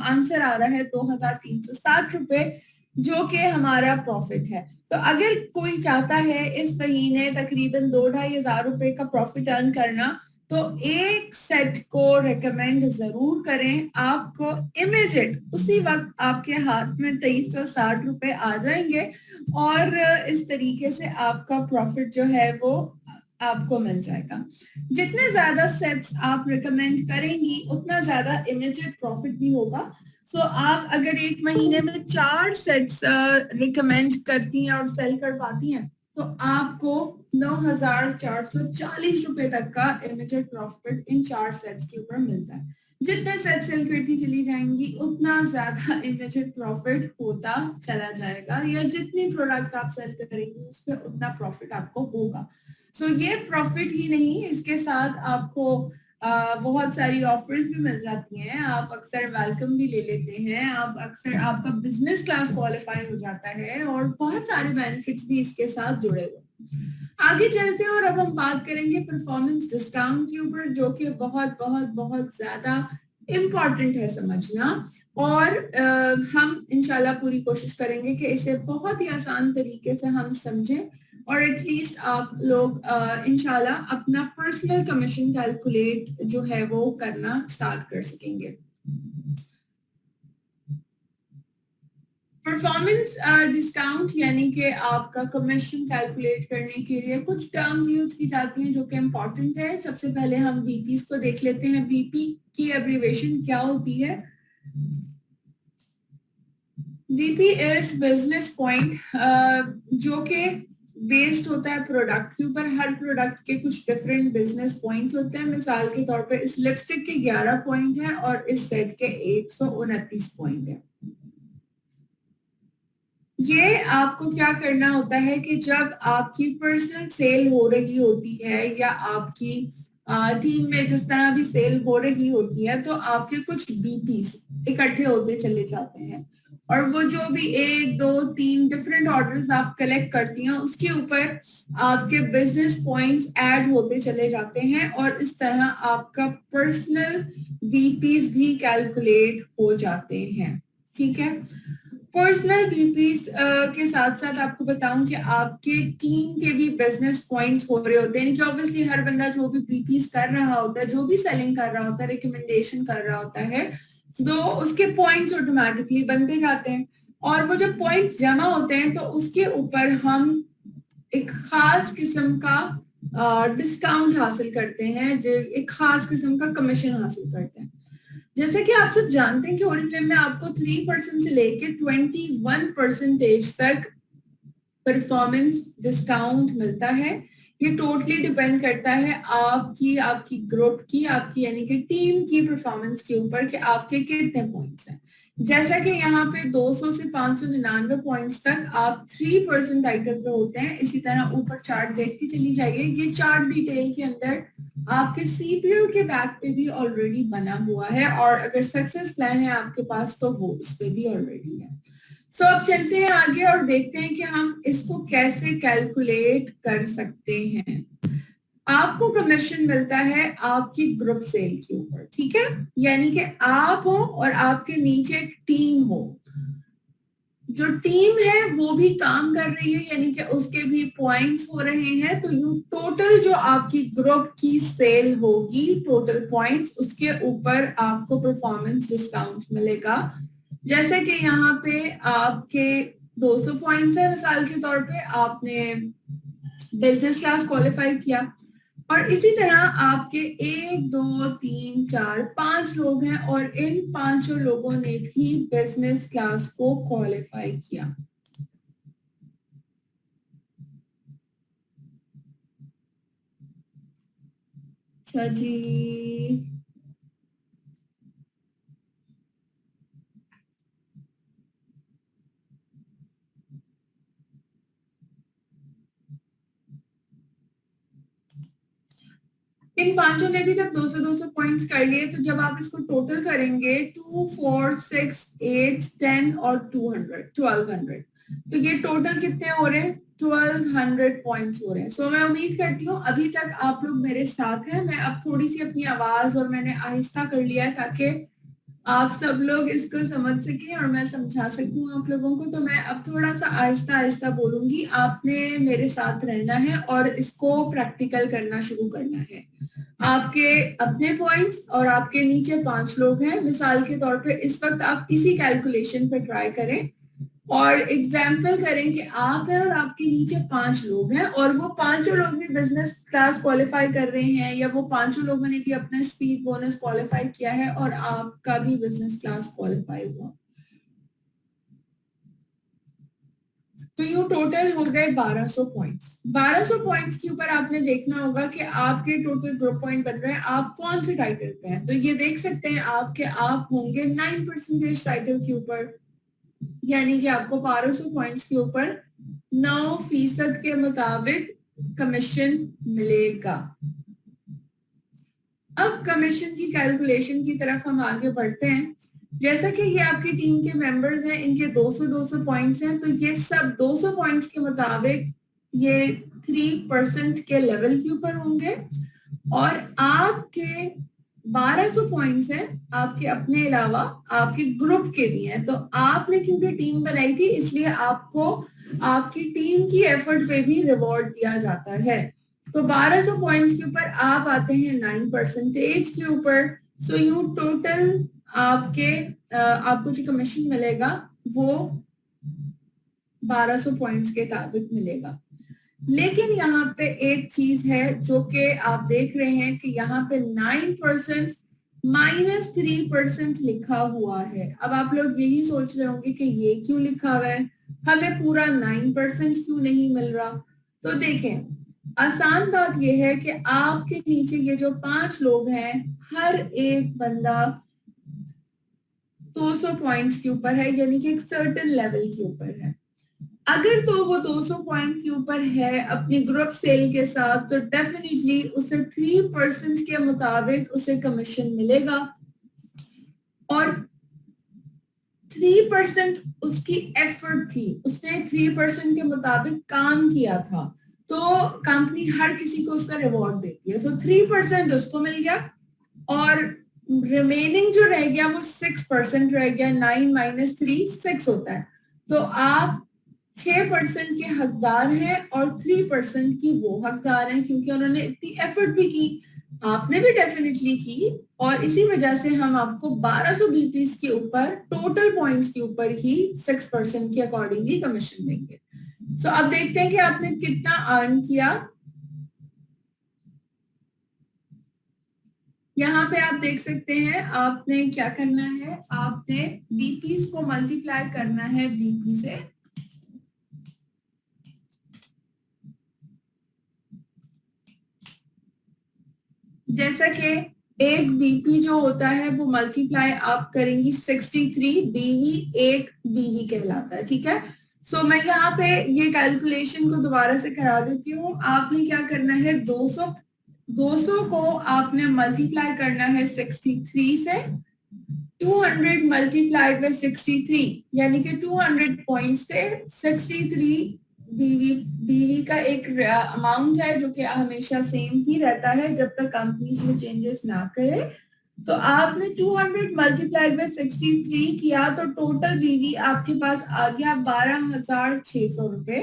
आंसर आ रहा है 2,360 रुपए, जो कि हमारा प्रॉफिट है। तो अगर कोई चाहता है इस महीने तकरीबन 2-2,500 रुपए का प्रॉफिट अर्न करना, तो एक सेट को रेकमेंड जरूर करें। आपको इमीडिएट उसी वक्त आपके हाथ में 2,360 रुपए आ जाएंगे और इस तरीके से आपका प्रॉफिट जो है वो आपको मिल जाएगा। जितने ज्यादा सेट्स आप रिकमेंड करेंगी उतना ज्यादा इमीडिएट प्रॉफिट भी होगा। सो आप अगर एक महीने में 4 सेट्स रिकमेंड करती हैं और सेल कर पाती हैं तो आपको 9,440 रुपए तक का इमीडिएट प्रॉफिट इन 4 सेट्स के ऊपर मिलता है। जितने सेट सेल करती चली जाएंगी उतना ज्यादा इमीडिएट प्रॉफिट होता चला जाएगा, या जितनी प्रोडक्ट आप सेल करेंगी उस पर उतना प्रॉफिट आपको होगा। सो ये प्रॉफिट ही नहीं, इसके साथ आपको बहुत सारी ऑफर्स भी मिल जाती हैं। आप अक्सर वेलकम भी ले लेते हैं, आप अक्सर आपका बिजनेस क्लास क्वालिफाई हो जाता है और बहुत सारे बेनिफिट्स भी इसके साथ जुड़े हुए। आगे चलते हैं और अब हम बात करेंगे परफॉर्मेंस डिस्काउंट के ऊपर, जो कि बहुत बहुत बहुत ज्यादा इम्पॉर्टेंट है समझना, और हम इंशाल्लाह पूरी कोशिश करेंगे कि इसे बहुत ही आसान तरीके से हम समझें और एटलीस्ट आप लोग इंशाल्लाह अपना पर्सनल कमीशन कैलकुलेट जो है वो करना स्टार्ट कर सकेंगे। परफॉर्मेंस डिस्काउंट यानी कि आपका कमीशन कैलकुलेट करने के लिए कुछ टर्म्स यूज की जाती हैं जो कि इम्पोर्टेंट है। सबसे पहले हम बीपीस को देख लेते हैं। बीपी की एब्रीवेशन क्या होती है? बीपी इज बिजनेस पॉइंट, जो कि बेस्ड होता है प्रोडक्ट के ऊपर। हर प्रोडक्ट के कुछ डिफरेंट बिजनेस पॉइंट्स होते हैं। मिसाल के तौर पे इस लिपस्टिक के 11 पॉइंट हैं और इस सेट के 129 पॉइंट है। ये आपको क्या करना होता है कि जब आपकी पर्सनल सेल हो रही होती है या आपकी टीम में जिस तरह भी सेल हो रही होती है, तो आपके कुछ बीपीस इकट्ठे होते चले जाते हैं और वो जो भी 1 2 3 डिफरेंट ऑर्डर्स आप कलेक्ट करती हैं उसके ऊपर आपके बिजनेस पॉइंट्स ऐड होते चले जाते हैं और इस तरह आपका पर्सनल बीपीस भी कैलकुलेट हो जाते हैं। ठीक है। पर्सनल बीपीस के साथ साथ आपको बताऊं कि आपके टीम के भी बिजनेस पॉइंट्स हो रहे होते हैं कि ऑब्वियसली हर बंदा जो भी बीपीस कर रहा होता है, जो भी सेलिंग कर रहा होता है, रिकमेंडेशन कर रहा होता है, तो उसके पॉइंट्स ऑटोमेटिकली बनते जाते हैं और वो जब पॉइंट्स जमा होते हैं तो उसके ऊपर हम एक खास किस्म का डिस्काउंट हासिल करते हैं, जो एक खास किस्म का कमीशन हासिल करते हैं। जैसे कि आप सब जानते हैं कि ओरिफ्लेम में आपको 3% से लेके 21% तक परफॉर्मेंस डिस्काउंट मिलता है। ये टोटली डिपेंड करता है आपकी ग्रुप की, आपकी यानी कि टीम की परफॉर्मेंस के ऊपर कि आपके कितने पॉइंट्स हैं। जैसा कि यहाँ पे 200 से 599 पॉइंट्स तक आप 3% आइटम पे होते हैं। इसी तरह ऊपर चार्ट देखती चली जाइए। ये चार्ट डिटेल के अंदर आपके सीपीएल के बैक पे भी ऑलरेडी बना हुआ है और अगर सक्सेस प्लान है आपके पास तो वो इस पे भी ऑलरेडी है। सो अब चलते हैं आगे और देखते हैं कि हम इसको कैसे कैलकुलेट कर सकते हैं। आपको कमीशन मिलता है आपकी ग्रुप सेल के ऊपर, ठीक है, यानी कि आप हो और आपके नीचे एक टीम हो। जो टीम है वो भी काम कर रही है यानी कि उसके भी पॉइंट्स हो रहे हैं, तो यू टोटल जो आपकी ग्रुप की सेल होगी, टोटल पॉइंट्स, उसके ऊपर आपको परफॉर्मेंस डिस्काउंट मिलेगा। जैसे कि यहाँ पे आपके 200 पॉइंट्स है, मिसाल के तौर पे आपने बिजनेस क्लास क्वालिफाई किया और इसी तरह आपके 1 2 3 4 5 लोग हैं और इन 5 लोगों ने भी बिजनेस क्लास को क्वालिफाई किया। अच्छा जी, इन 5 ने भी जब 200 पॉइंट्स कर लिए तो जब आप इसको टोटल करेंगे 2 4 6 8 10 और 200 1200, तो ये टोटल कितने हो रहे हैं? 1200 पॉइंट्स हो रहे हैं। सो मैं उम्मीद करती हूँ अभी तक आप लोग मेरे साथ हैं। मैं अब थोड़ी सी अपनी आवाज और मैंने आहिस्ता कर लिया है ताकि आप सब लोग इसको समझ सके और मैं समझा सकूं आप लोगों को। तो मैं अब थोड़ा सा आहिस्ता आहिस्ता बोलूंगी, आपने मेरे साथ रहना है और इसको प्रैक्टिकल करना शुरू करना है। आपके अपने पॉइंट्स और आपके नीचे 5 लोग हैं। मिसाल के तौर पे इस वक्त आप इसी कैलकुलेशन पे ट्राई करें और एग्जाम्पल करें कि आप हैं और आपके नीचे 5 लोग हैं और वो 5 लोग भी बिजनेस क्लास क्वालिफाई कर रहे हैं या वो 5 लोगों ने भी अपना स्पीड बोनस क्वालिफाई किया है और आपका भी बिजनेस क्लास क्वालिफाई हुआ। तो यू टोटल हो गए 1200 पॉइंट्स। 1200 पॉइंट्स के ऊपर आपने देखना होगा कि आपके टोटल ग्रुप पॉइंट बन रहे हैं, आप कौन से टाइटल पे हैं। तो ये देख सकते हैं आप होंगे 9% टाइटल के ऊपर, यानी कि आपको 1200 पॉइंट्स के ऊपर 9% के मुताबिक कमीशन मिलेगा। अब कमीशन की कैलकुलेशन की तरफ हम आगे बढ़ते हैं। जैसा कि ये आपकी टीम के मेंबर्स हैं, इनके 200 पॉइंट्स हैं, तो ये सब 200 पॉइंट्स के मुताबिक ये 3% के लेवल के ऊपर होंगे और आपके 1200 पॉइंट्स हैं आपके अपने अलावा आपके ग्रुप के भी हैं। तो आपने क्योंकि टीम बनाई थी इसलिए आपको आपकी टीम की एफर्ट पे भी रिवॉर्ड दिया जाता है। तो 1200 पॉइंट्स के ऊपर आप आते हैं 9% के ऊपर। सो यू टोटल आपको जो कमीशन मिलेगा वो 1200 पॉइंट्स के मुताबिक मिलेगा। लेकिन यहाँ पे एक चीज है जो कि आप देख रहे हैं कि यहाँ पे 9% -3% लिखा हुआ है। अब आप लोग यही सोच रहे होंगे कि ये क्यों लिखा हुआ है, हमें पूरा 9% क्यों नहीं मिल रहा। तो देखें, आसान बात यह है कि आपके नीचे ये जो 5 लोग हैं, हर एक बंदा 200 पॉइंट्स के ऊपर है, यानी कि एक सर्टेन लेवल के ऊपर है। अगर तो वो 200 पॉइंट के ऊपर है अपनी ग्रुप सेल के साथ, तो डेफिनेटली उसे 3% के मुताबिक उसे कमीशन मिलेगा, और 3% उसकी एफर्ट थी, उसने 3% के मुताबिक काम किया था, तो कंपनी हर किसी को उसका रिवॉर्ड देती है। तो 3% उसको मिल गया, और रिमेनिंग जो रह गया वो 6% रह गया। 9 - 3 6 होता है। तो आप 6% के हकदार हैं और 3% की वो हकदार हैं, क्योंकि उन्होंने इतनी एफर्ट भी की, आपने भी डेफिनेटली की, और इसी वजह से हम आपको 1200 बीपीस के ऊपर टोटल पॉइंट्स के ऊपर ही 6% के अकॉर्डिंगली कमीशन देंगे। सो अब देखते हैं कि आपने कितना अर्न किया। यहाँ पे आप देख सकते हैं, आपने क्या करना है, आपने बीपीस को मल्टीप्लाई करना है बीपी से। जैसा कि एक बीपी जो होता है वो मल्टीप्लाई आप करेंगी 63 बीवी, एक बीवी कहलाता है, ठीक है। सो मैं यहाँ पे ये कैलकुलेशन को दोबारा से करा देती हूँ। आपने क्या करना है, 200 को आपने मल्टीप्लाई करना है 63 से। 200 मल्टीप्लाइड बाय 63 यानी कि 200 पॉइंट्स से 63 बीवी का एक अमाउंट है जो कि हमेशा सेम ही रहता है जब तक कंपनीज में चेंजेस ना करे। तो आपने 200 मल्टीप्लाइड बाय 63 किया, तो टोटल बीवी आपके पास आ गया 12,600 रुपए।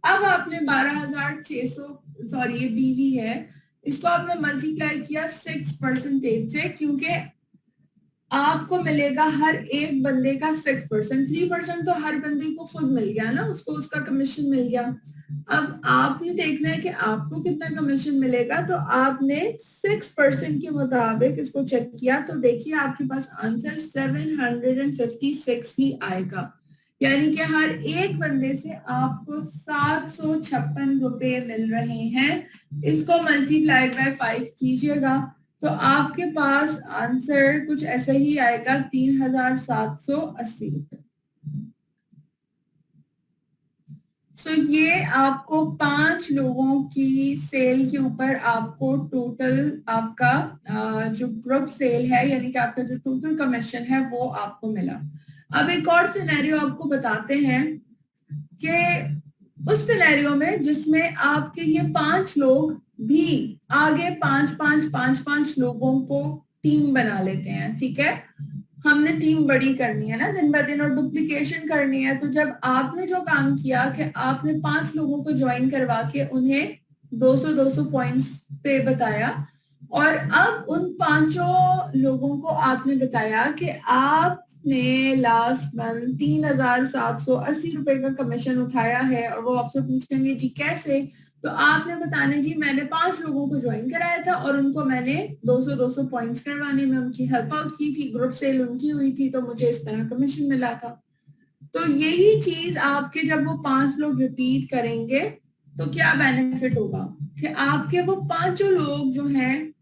अब आपने 12,600, सॉरी ये बीवी है, इसको आपने मल्टीप्लाई किया 6% से, क्योंकि आपको मिलेगा हर एक बंदे का 6%। 3% तो हर बंदे को खुद मिल गया ना, उसको उसका कमीशन मिल गया। अब आपने देखना है कि आपको कितना कमीशन मिलेगा, तो आपने 6% के मुताबिक इसको चेक किया, तो देखिए आपके पास आंसर 756 ही आएगा, यानी कि हर एक बंदे से आपको 756 रुपए मिल रहे हैं। इसको मल्टीप्लाइड बाय 5 कीजिएगा, तो आपके पास आंसर कुछ ऐसे ही आएगा, 3,780 रुपए। तो ये आपको 5 लोगों की सेल के ऊपर आपको टोटल आपका जो ग्रुप सेल है, यानी कि आपका जो टोटल कमीशन है वो आपको मिला। अब एक और सिनेरियो आपको बताते हैं कि उस सिनेरियो में जिसमें आपके ये 5 लोग भी आगे 5 लोगों को टीम बना लेते हैं, ठीक है। हमने टीम बड़ी करनी है ना दिन ब दिन, और डुप्लीकेशन करनी है। तो जब आपने जो काम किया कि आपने 5 लोगों को ज्वाइन करवा के उन्हें 200 पॉइंट्स पे बताया, और अब उन 5 लोगों को आपने बताया कि आपने लास्ट मंथ 3,780 रुपए का कमीशन उठाया है, और वो आपसे पूछेंगे जी कैसे, तो आपने बताना जी मैंने 5 लोगों को ज्वाइन कराया था और उनको मैंने 200 पॉइंट्स करवाने में उनकी हेल्प आउट की थी, ग्रुप सेल उनकी हुई थी, तो मुझे इस तरह कमीशन मिला था। तो यही चीज आपके जब वो 5 लोग रिपीट करेंगे तो क्या बेनिफिट होगा कि आपके वो 5 लोग जो हैं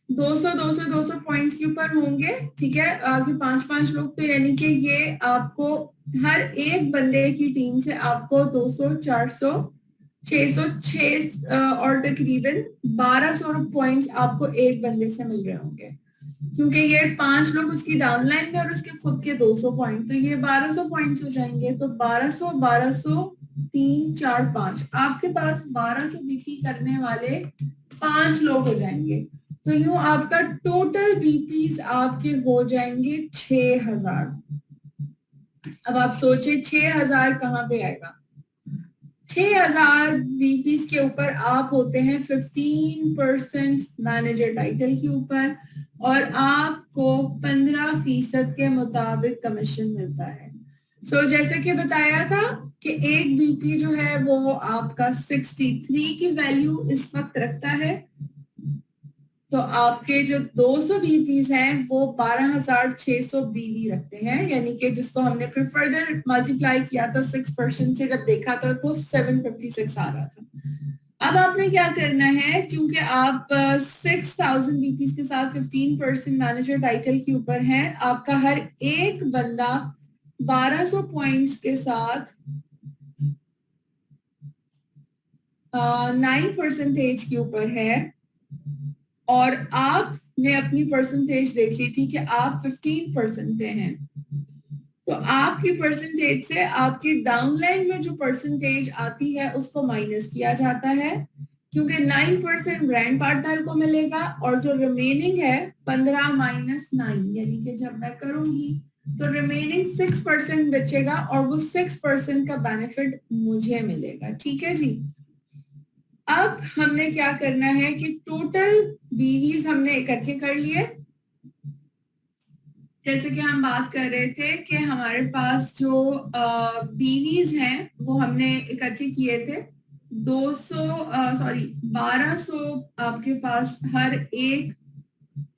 200 पॉइंट्स के ऊपर होंगे, ठीक है, आगे 5 लोग, तो यानी कि ये आपको हर एक बंदे की टीम से आपको 200, 400, 606 और तकरीबन 1200 पॉइंट्स आपको एक बंदे से मिल रहे होंगे, क्योंकि ये 5 लोग उसकी डाउनलाइन में और उसके खुद के 200 पॉइंट, तो ये 1200 पॉइंट्स हो जाएंगे। तो 1200, 1200, 3, 4, 5, आपके पास 1200 बीपी करने वाले 5 लोग हो जाएंगे। तो यूं आपका टोटल बीपीस आपके हो जाएंगे 6,000। अब आप सोचे 6,000 कहाँ पे आएगा। 6,000 बीपीस के ऊपर आप होते हैं 15% मैनेजर टाइटल के ऊपर, और आपको 15% के मुताबिक कमीशन मिलता है। जैसे कि बताया था कि एक बीपी जो है वो आपका 63 की वैल्यू इस वक्त रखता है, तो आपके जो 200 बीपीज हैं वो 12,600 बीवी रखते हैं, यानी कि जिसको हमने फिर फर्दर मल्टीप्लाई किया था 6% से, जब देखा था तो 756 आ रहा था। अब आपने क्या करना है, क्योंकि आप 6,000 बीपीज के साथ 15% मैनेजर टाइटल के ऊपर हैं, आपका हर एक बंदा 1200 पॉइंट्स के साथ 9% के ऊपर है, और आपने अपनी परसेंटेज देख ली थी कि आप 15% पे हैं, तो आपकी परसेंटेज से आपकी डाउनलाइन में जो परसेंटेज आती है उसको माइनस किया जाता है, क्योंकि 9% ब्रांड पार्टनर को मिलेगा, और जो रिमेनिंग है 15 माइनस 9, यानी कि जब मैं करूंगी तो रिमेनिंग 6% बचेगा, और वो 6% का बेनिफिट मुझे मिलेगा। ठीक है जी। अब हमने क्या करना है कि टोटल बीवीज हमने इकट्ठे कर लिए, जैसे कि हम बात कर रहे थे कि हमारे पास जो बीवीज हैं वो हमने इकट्ठे किए थे 1200 आपके पास हर एक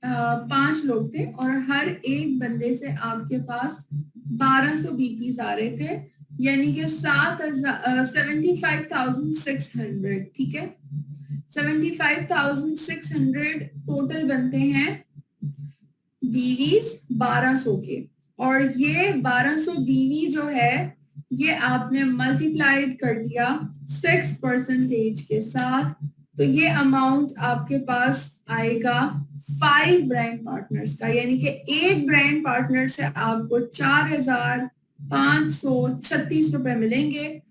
5 लोग थे, और हर एक बंदे से आपके पास 1200 बीपीज आ रहे थे, यानी कि 75,600। ठीक है, 75,600 टोटल बनते हैं बीवीज 1200 के, और ये 1200 बीवी जो है ये आपने मल्टीप्लाइड कर दिया 6% के साथ, तो ये अमाउंट आपके पास आएगा 5 ब्रांड पार्टनर्स का, यानी कि एक ब्रांड पार्टनर से आपको 4,536 रुपए मिलेंगे।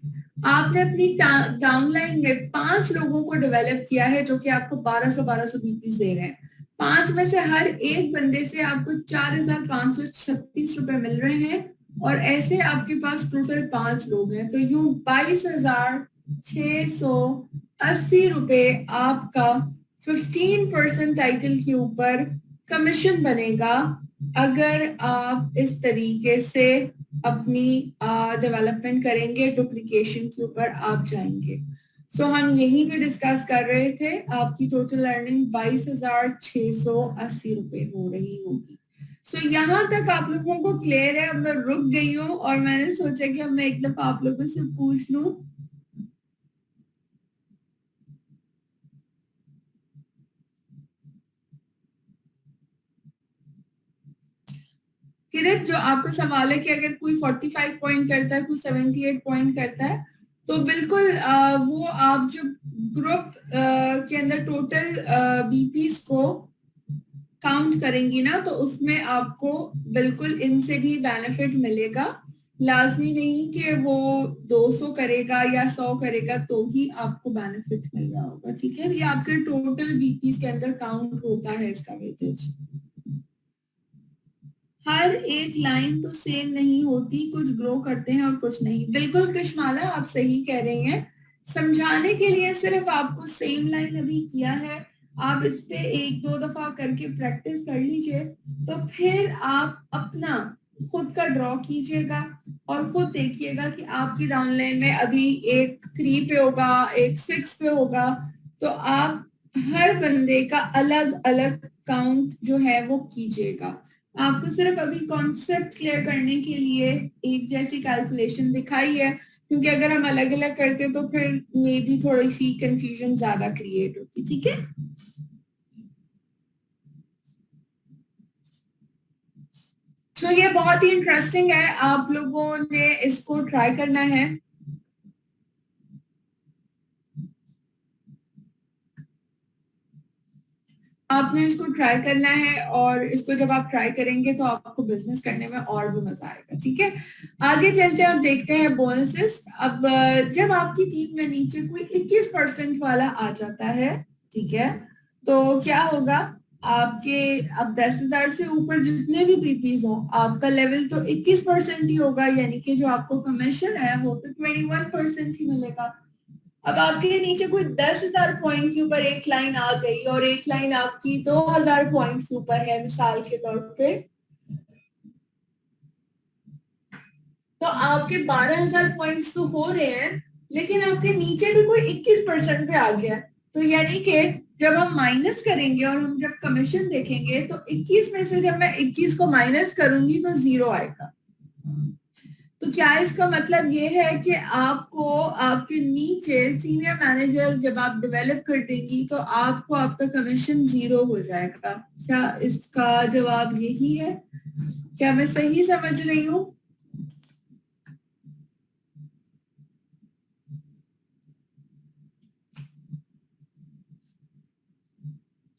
आपने अपनी डाउनलाइन में 5 लोगों को डेवलप किया है जो कि आपको 1200 बीपीज दे रहे हैं, 5 में से हर एक बंदे से आपको 4,536 रुपए मिल रहे हैं, और ऐसे आपके पास टोटल 5 लोग हैं, तो यूं 22,680 रुपए आपका 15% टाइटल के ऊपर कमीशन बनेगा, अगर आप इस तरीके से अपनी डेवलपमेंट करेंगे, डुप्लीकेशन के ऊपर आप जाएंगे। हम यहीं पे डिस्कस कर रहे थे, आपकी टोटल अर्निंग 22,680 रुपए हो रही होगी। यहाँ तक आप लोगों को क्लियर है? अब मैं रुक गई हूँ और मैंने सोचा कि अब मैं एक दफा आप लोगों से पूछ लूं। किरत, जो आपका सवाल है कि अगर कोई 45 पॉइंट करता है, कोई 78 पॉइंट करता है, तो बिल्कुल वो आप जो ग्रुप के अंदर टोटल बीपीस को काउंट करेंगी ना, तो उसमें आपको बिल्कुल इनसे भी बेनिफिट मिलेगा। लाजमी नहीं कि वो 200 करेगा या 100 करेगा तो ही आपको बेनिफिट मिल रहा होगा। ठीक है, ये आपके टोटल बीपीस के अंदर काउंट होता है इसका वेटेज। हर एक लाइन तो सेम नहीं होती, कुछ ग्रो करते हैं और कुछ नहीं। बिल्कुल कश्माला, आप सही कह रही हैं। समझाने के लिए सिर्फ आपको सेम लाइन अभी किया है, आप इस पे 1-2 दफा करके प्रैक्टिस कर लीजिए, तो फिर आप अपना खुद का ड्रॉ कीजिएगा और खुद देखिएगा कि आपकी डाउनलाइन में अभी एक 3 पे होगा, एक 6 पे होगा, तो आप हर बंदे का अलग अलग काउंट जो है वो कीजिएगा। आपको सिर्फ अभी कॉन्सेप्ट क्लियर करने के लिए एक जैसी कैलकुलेशन दिखाई है, क्योंकि अगर हम अलग अलग करते तो फिर मे बी थोड़ी सी कंफ्यूजन ज्यादा क्रिएट होती। ठीक है, तो ये बहुत ही इंटरेस्टिंग है, आप लोगों ने इसको ट्राई करना है। आपने इसको ट्राई करना है, और इसको जब आप ट्राई करेंगे तो आपको बिजनेस करने में और भी मजा आएगा। ठीक है, आगे चलते हैं, अब देखते हैं बोनसेस। अब जब आपकी टीम में नीचे कोई 21% वाला आ जाता है, ठीक है, तो क्या होगा, आपके अब 10,000 से ऊपर जितने भी बीपीज हो, आपका लेवल तो 21% ही होगा, यानी कि जो आपको कमीशन है वो तो 21% ही मिलेगा। अब आपके नीचे कोई 10,000 पॉइंट के ऊपर एक लाइन आ गई, और एक लाइन आपकी 2,000 पॉइंट के ऊपर है मिसाल के तौर पे, तो आपके 12,000 पॉइंट्स तो हो रहे हैं, लेकिन आपके नीचे भी कोई 21% पे आ गया। तो यानी कि जब हम माइनस करेंगे और हम जब कमीशन देखेंगे तो 21 में से जब मैं 21 को माइनस करूंगी तो 0 आएगा। तो क्या इसका मतलब ये है कि आपको आपके नीचे सीनियर मैनेजर जब आप डेवलप कर देंगी तो आपको आपका कमीशन 0 हो जाएगा? क्या इसका जवाब यही है? क्या मैं सही समझ रही हूँ?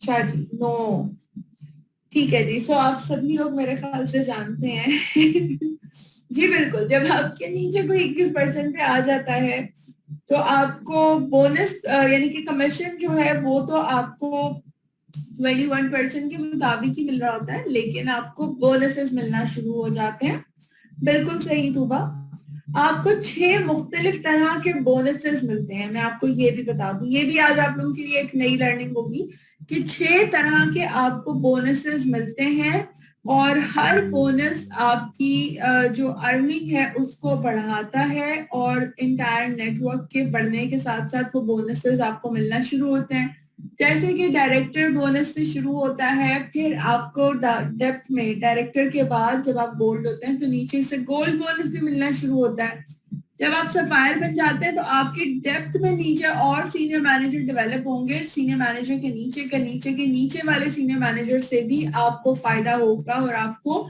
अच्छा जी, नो, ठीक है जी। सो आप सभी लोग मेरे ख्याल से जानते हैं जी बिल्कुल, जब आपके नीचे कोई 21% पे आ जाता है तो आपको बोनस यानी कि कमीशन जो है वो तो आपको 21% के मुताबिक ही मिल रहा होता है, लेकिन आपको बोनसेस मिलना शुरू हो जाते हैं। बिल्कुल सही तूबा, आपको 6 मुख्तलिफ तरह के बोनसेस मिलते हैं। मैं आपको ये भी बता दूं, ये भी आज आप लोगों के लिए एक नई लर्निंग होगी कि 6 तरह के आपको बोनसेस मिलते हैं और हर बोनस आपकी जो अर्निंग है उसको बढ़ाता है और इंटायर नेटवर्क के बढ़ने के साथ साथ वो बोनसेस आपको मिलना शुरू होते हैं। जैसे कि डायरेक्टर बोनस से शुरू होता है, फिर आपको डेप्थ में डायरेक्टर के बाद जब आप गोल्ड होते हैं तो नीचे से गोल्ड बोनस भी मिलना शुरू होता है। जब आप सफायर बन जाते हैं तो आपके डेप्थ में नीचे और सीनियर मैनेजर डेवलप होंगे, सीनियर मैनेजर के नीचे के नीचे के नीचे वाले सीनियर मैनेजर से भी आपको फायदा होगा और आपको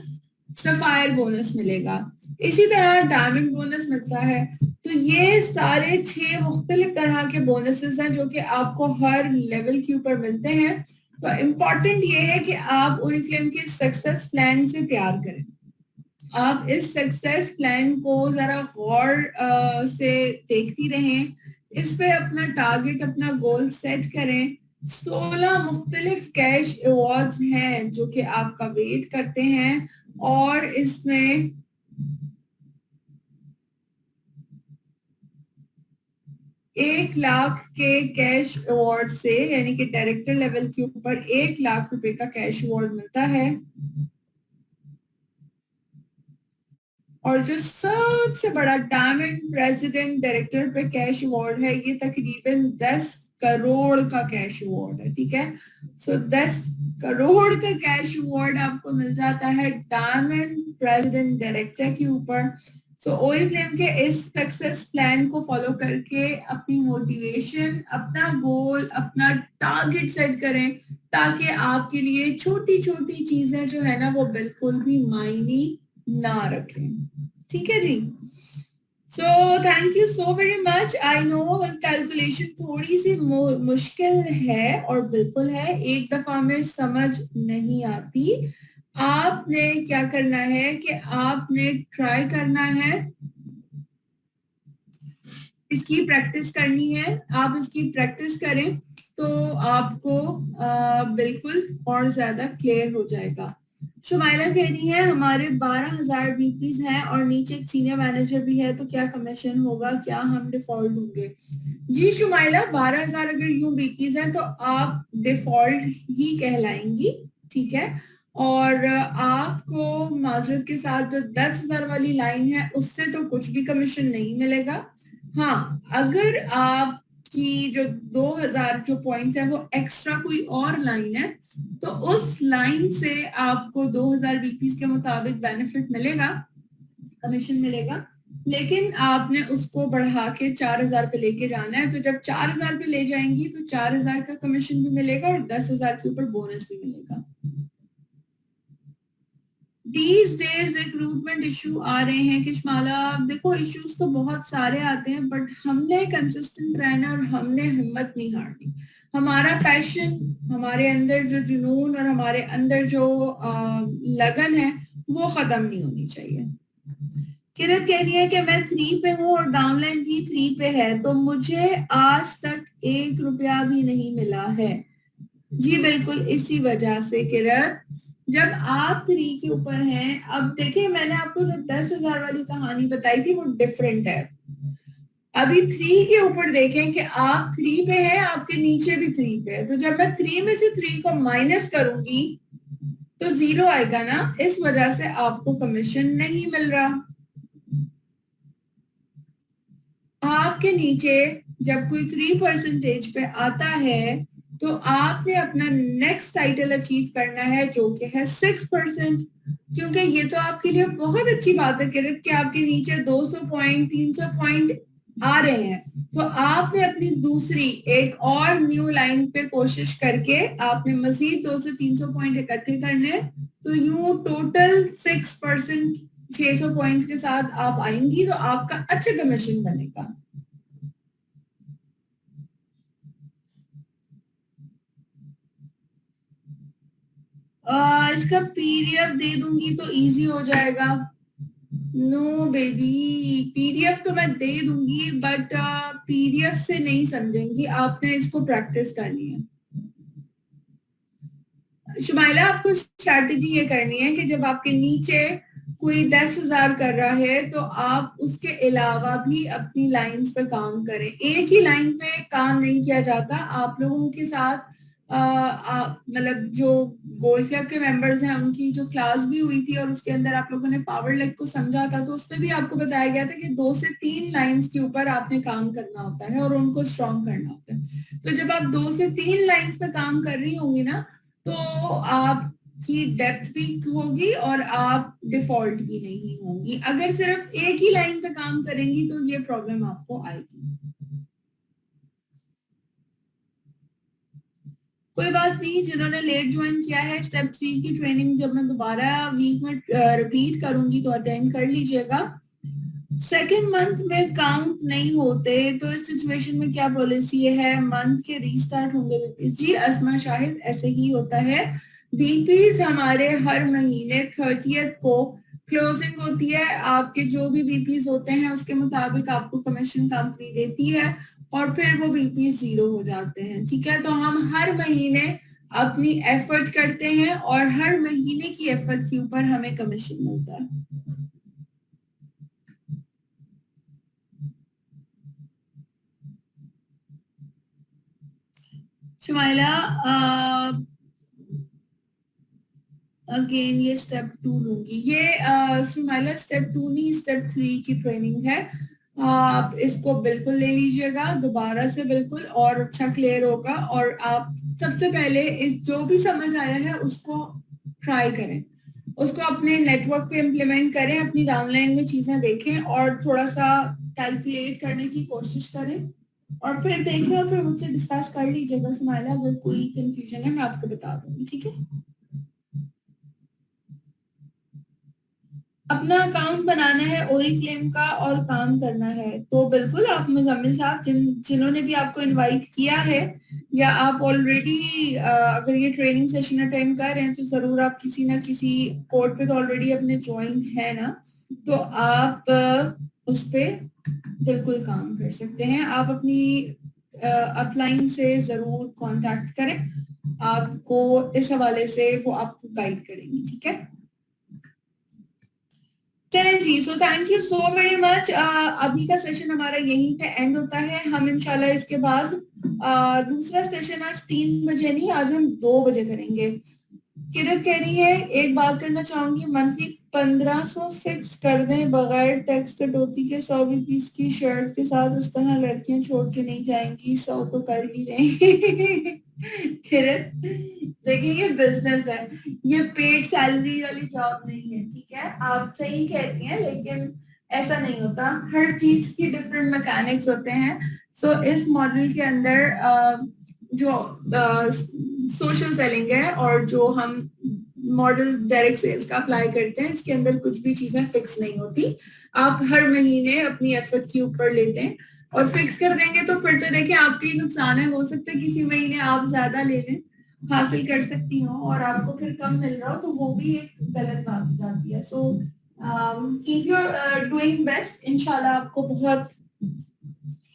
सफायर बोनस मिलेगा। इसी तरह डायमंड बोनस मिलता है। तो ये सारे 6 मुख्तलिफ तरह के बोनसेस हैं जो कि आपको हर लेवल के ऊपर मिलते हैं। तो इम्पोर्टेंट ये है कि आप ओरिफ्लेम के सक्सेस प्लान से प्यार करें। आप इस सक्सेस प्लान को जरा गौर से देखती रहें, इस पे अपना टारगेट अपना गोल सेट करें। 16 मुख्तलिफ कैश अवार्ड्स हैं जो कि आपका वेट करते हैं और इसमें एक लाख के कैश अवार्ड से यानी कि डायरेक्टर लेवल के ऊपर 1 लाख रुपए का कैश अवार्ड मिलता है। और जो सबसे बड़ा डायमंड प्रेसिडेंट डायरेक्टर पे कैश अवार्ड है ये तकरीबन 10 करोड़ का कैश अवार्ड है। ठीक है, सो 10 करोड़ का कैश अवार्ड आपको मिल जाता है डायमंड प्रेसिडेंट डायरेक्टर के ऊपर। सो ओरिफ्लेम के इस सक्सेस प्लान को फॉलो करके अपनी मोटिवेशन, अपना गोल, अपना टारगेट सेट करें ताकि आपके लिए छोटी छोटी चीजें जो है ना वो बिल्कुल भी मायने ना रखें। ठीक है जी। So thank you so very much. I know calculation थोड़ी सी मुश्किल है और बिल्कुल है, एक दफा में समझ नहीं आती। आपने क्या करना है कि आपने ट्राई करना है, इसकी प्रैक्टिस करनी है। आप इसकी प्रैक्टिस करें तो आपको बिल्कुल और ज्यादा क्लियर हो जाएगा। शुमाइला कह रही है हमारे 12,000 बीपीज हैं और नीचे एक सीनियर मैनेजर भी है, तो क्या कमीशन होगा, क्या हम डिफॉल्ट होंगे? जी शुमाइला, 12,000 अगर यूं बीपीज हैं तो आप डिफॉल्ट ही कहलाएंगी। ठीक है, और आपको माजरत के साथ जो 10,000 वाली लाइन है उससे तो कुछ भी कमीशन नहीं मिलेगा। हाँ, अगर आपकी जो 2,000 जो पॉइंट्स है वो एक्स्ट्रा कोई और लाइन है तो उस लाइन से आपको 2,000 बीपीज के मुताबिक बेनिफिट मिलेगा, कमीशन मिलेगा, लेकिन आपने उसको बढ़ा के 4,000 पे लेके जाना है। तो जब 4,000 पे ले जाएंगी तो 4,000 का कमीशन भी मिलेगा और 10,000 के ऊपर बोनस भी मिलेगा। These days रिक्रूटमेंट इशू आ रहे हैं किशमाला। देखो इश्यूज तो बहुत सारे आते हैं बट हमने कंसिस्टेंट रहना और हमने हिम्मत नहीं हारनी। हमारा पैशन, हमारे अंदर जो जुनून और हमारे अंदर जो लगन है वो खत्म नहीं होनी चाहिए। किरत कह रही है कि मैं 3 पे हूँ और डाउनलाइन भी 3 पे है तो मुझे आज तक 1 रुपया भी नहीं मिला है। जी बिल्कुल इसी वजह से किरत, जब आप 3 के ऊपर हैं, अब देखिए मैंने आपको जो 10,000 वाली कहानी बताई थी वो डिफरेंट है। अभी 3 के ऊपर देखें कि आप 3 पे हैं, आपके नीचे भी 3 पे है, तो जब मैं 3 में से 3 को माइनस करूंगी तो 0 आएगा ना, इस वजह से आपको कमीशन नहीं मिल रहा। आपके नीचे जब कोई 3% पे आता है तो आपने अपना नेक्स्ट टाइटल अचीव करना है जो कि है 6%। क्योंकि ये तो आपके लिए बहुत अच्छी बात है किरत कि आपके नीचे 200 पॉइंट 300 पॉइंट आ रहे हैं, तो आपने अपनी दूसरी एक और न्यू लाइन पे कोशिश करके आपने मजीद 200-300 पॉइंट इकट्ठे करने हैं। तो यूं टोटल 6% 600 पॉइंट्स के साथ आप आएंगी तो आपका अच्छा कमीशन बनेगा। इसका पीडीएफ दे दूंगी तो इजी हो जाएगा। नो बेबी, पीडीएफ तो मैं दे दूंगी बट पीडीएफ से नहीं समझेंगी, आपने इसको प्रैक्टिस करनी है। शुमाइला, आपको स्ट्रैटेजी ये करनी है कि जब आपके नीचे कोई 10,000 कर रहा है तो आप उसके अलावा भी अपनी लाइंस पे काम करें। एक ही लाइन पे काम नहीं किया जाता। आप लोगों के साथ मतलब जो गोल्ड क्लब के मेंबर्स हैं उनकी जो क्लास भी हुई थी और उसके अंदर आप लोगों ने पावर लेग को समझा था, तो उसमें भी आपको बताया गया था कि 2 से 3 लाइंस के ऊपर आपने काम करना होता है और उनको स्ट्रॉन्ग करना होता है। तो जब आप 2 से 3 लाइंस पे काम कर रही होंगी ना तो आपकी डेप्थ भी होगी और आप डिफॉल्ट भी नहीं होंगी। अगर सिर्फ एक ही लाइन पे काम करेंगी तो ये प्रॉब्लम आपको आएगी। कोई बात नहीं, जिन्होंने लेट ज्वाइन किया है स्टेप 3 की ट्रेनिंग जब मैं दोबारा वीक में रिपीट करूंगी तो अटेंड कर लीजिएगा। सेकेंड मंथ में काउंट नहीं होते तो इस सिचुएशन में क्या पॉलिसी है? मंथ के रीस्टार्ट होंगे बीपीज? जी अस्मा शाहिद, ऐसे ही होता है। बीपीज हमारे हर महीने 30th को क्लोजिंग होती है। आपके जो भी बीपीज होते हैं उसके मुताबिक आपको कमीशन कंपनी देती है और फिर वो बीपीज 0 हो जाते हैं। ठीक है, तो हम हर महीने अपनी एफर्ट करते हैं और हर महीने की एफर्ट के ऊपर हमें कमीशन मिलता है। शुमाइला, अगेन ये स्टेप 2 लूंगी। ये शुमाइला स्टेप 2 नहीं स्टेप 3 की ट्रेनिंग है। आप इसको बिल्कुल ले लीजिएगा दोबारा से बिल्कुल, और अच्छा क्लियर होगा। और आप सबसे पहले इस जो भी समझ आया है उसको ट्राई करें, उसको अपने नेटवर्क पे इम्प्लीमेंट करें, अपनी डाउनलाइन में चीजें देखें और थोड़ा सा कैलकुलेट करने की कोशिश करें और फिर देखें और फिर मुझसे डिस्कस कर लीजिएगा। शुमाइला, अगर कोई कंफ्यूजन है मैं आपको बता दूंगी। ठीक है, अपना अकाउंट बनाना है ओरिफ्लेम का और काम करना है तो बिल्कुल आप मुजम्मिल साहब जिन्होंने भी आपको इनवाइट किया है या आप ऑलरेडी अगर ये ट्रेनिंग सेशन अटेंड कर रहे हैं तो जरूर आप किसी ना किसी कोड पे तो ऑलरेडी अपने ज्वाइन है ना, तो आप उस पे बिल्कुल काम कर सकते हैं। आप अपनी अपलाइन से जरूर कांटेक्ट करें, आपको इस हवाले से वो आपको गाइड करेंगी। ठीक है, चलें जी। So thank you so very much. अभी का सेशन हमारा यहीं पे एंड होता है। हम इंशाल्लाह इसके बाद दूसरा सेशन आज 3 बजे नहीं, आज हम 2 बजे करेंगे। किरत कह रही है एक बात करना चाहूंगी, मंथली 1500 फिक्स कर दें बगैर टैक्स कटौती के 100 रुपीज की शर्ट के साथ, उस तरह लड़कियां छोड़ के नहीं जाएंगी, 100 तो कर ही लेंगे। किरत देखिए ये बिजनेस है, ये पेड सैलरी वाली जॉब नहीं है। ठीक है, आप सही कहती हैं लेकिन ऐसा नहीं होता, हर चीज की डिफरेंट मैकेनिक्स होते हैं। सो इस मॉडल के अंदर जो सोशल सेलिंग है और जो हम मॉडल डायरेक्ट सेल्स का अप्लाई करते हैं इसके अंदर कुछ भी चीजें फिक्स नहीं होती। आप हर महीने अपनी एफर्ट के ऊपर लेते हैं और फिक्स कर देंगे तो फिर तो देखिए आपके ही नुकसान है। हो सकता है किसी महीने आप ज्यादा ले लें, हासिल कर सकती हो और आपको फिर कम मिल रहा हो, तो वो भी एक गलत बात हो जाती है। So keep your doing best, इंशाल्लाह आपको बहुत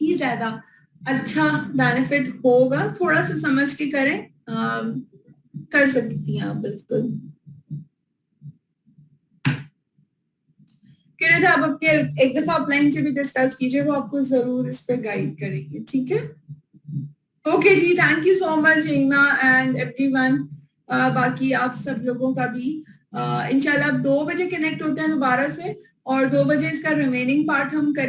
ही ज्यादा अच्छा बेनिफिट होगा। थोड़ा सा समझ के करें, कर सकती हैं आप बिल्कुल। किरत, आप अपने एक दफा अपलाइन से भी डिस्कस कीजिए, वो आपको जरूर इस पे गाइड करेंगे। ठीक है, okay ji, thank you so much Reema and everyone. बाकी आप सब लोगों का भी इंशाल्लाह 2 बजे कनेक्ट होते हैं दोबारा से और 2 बजे इसका रिमेनिंग पार्ट हम करेंगे।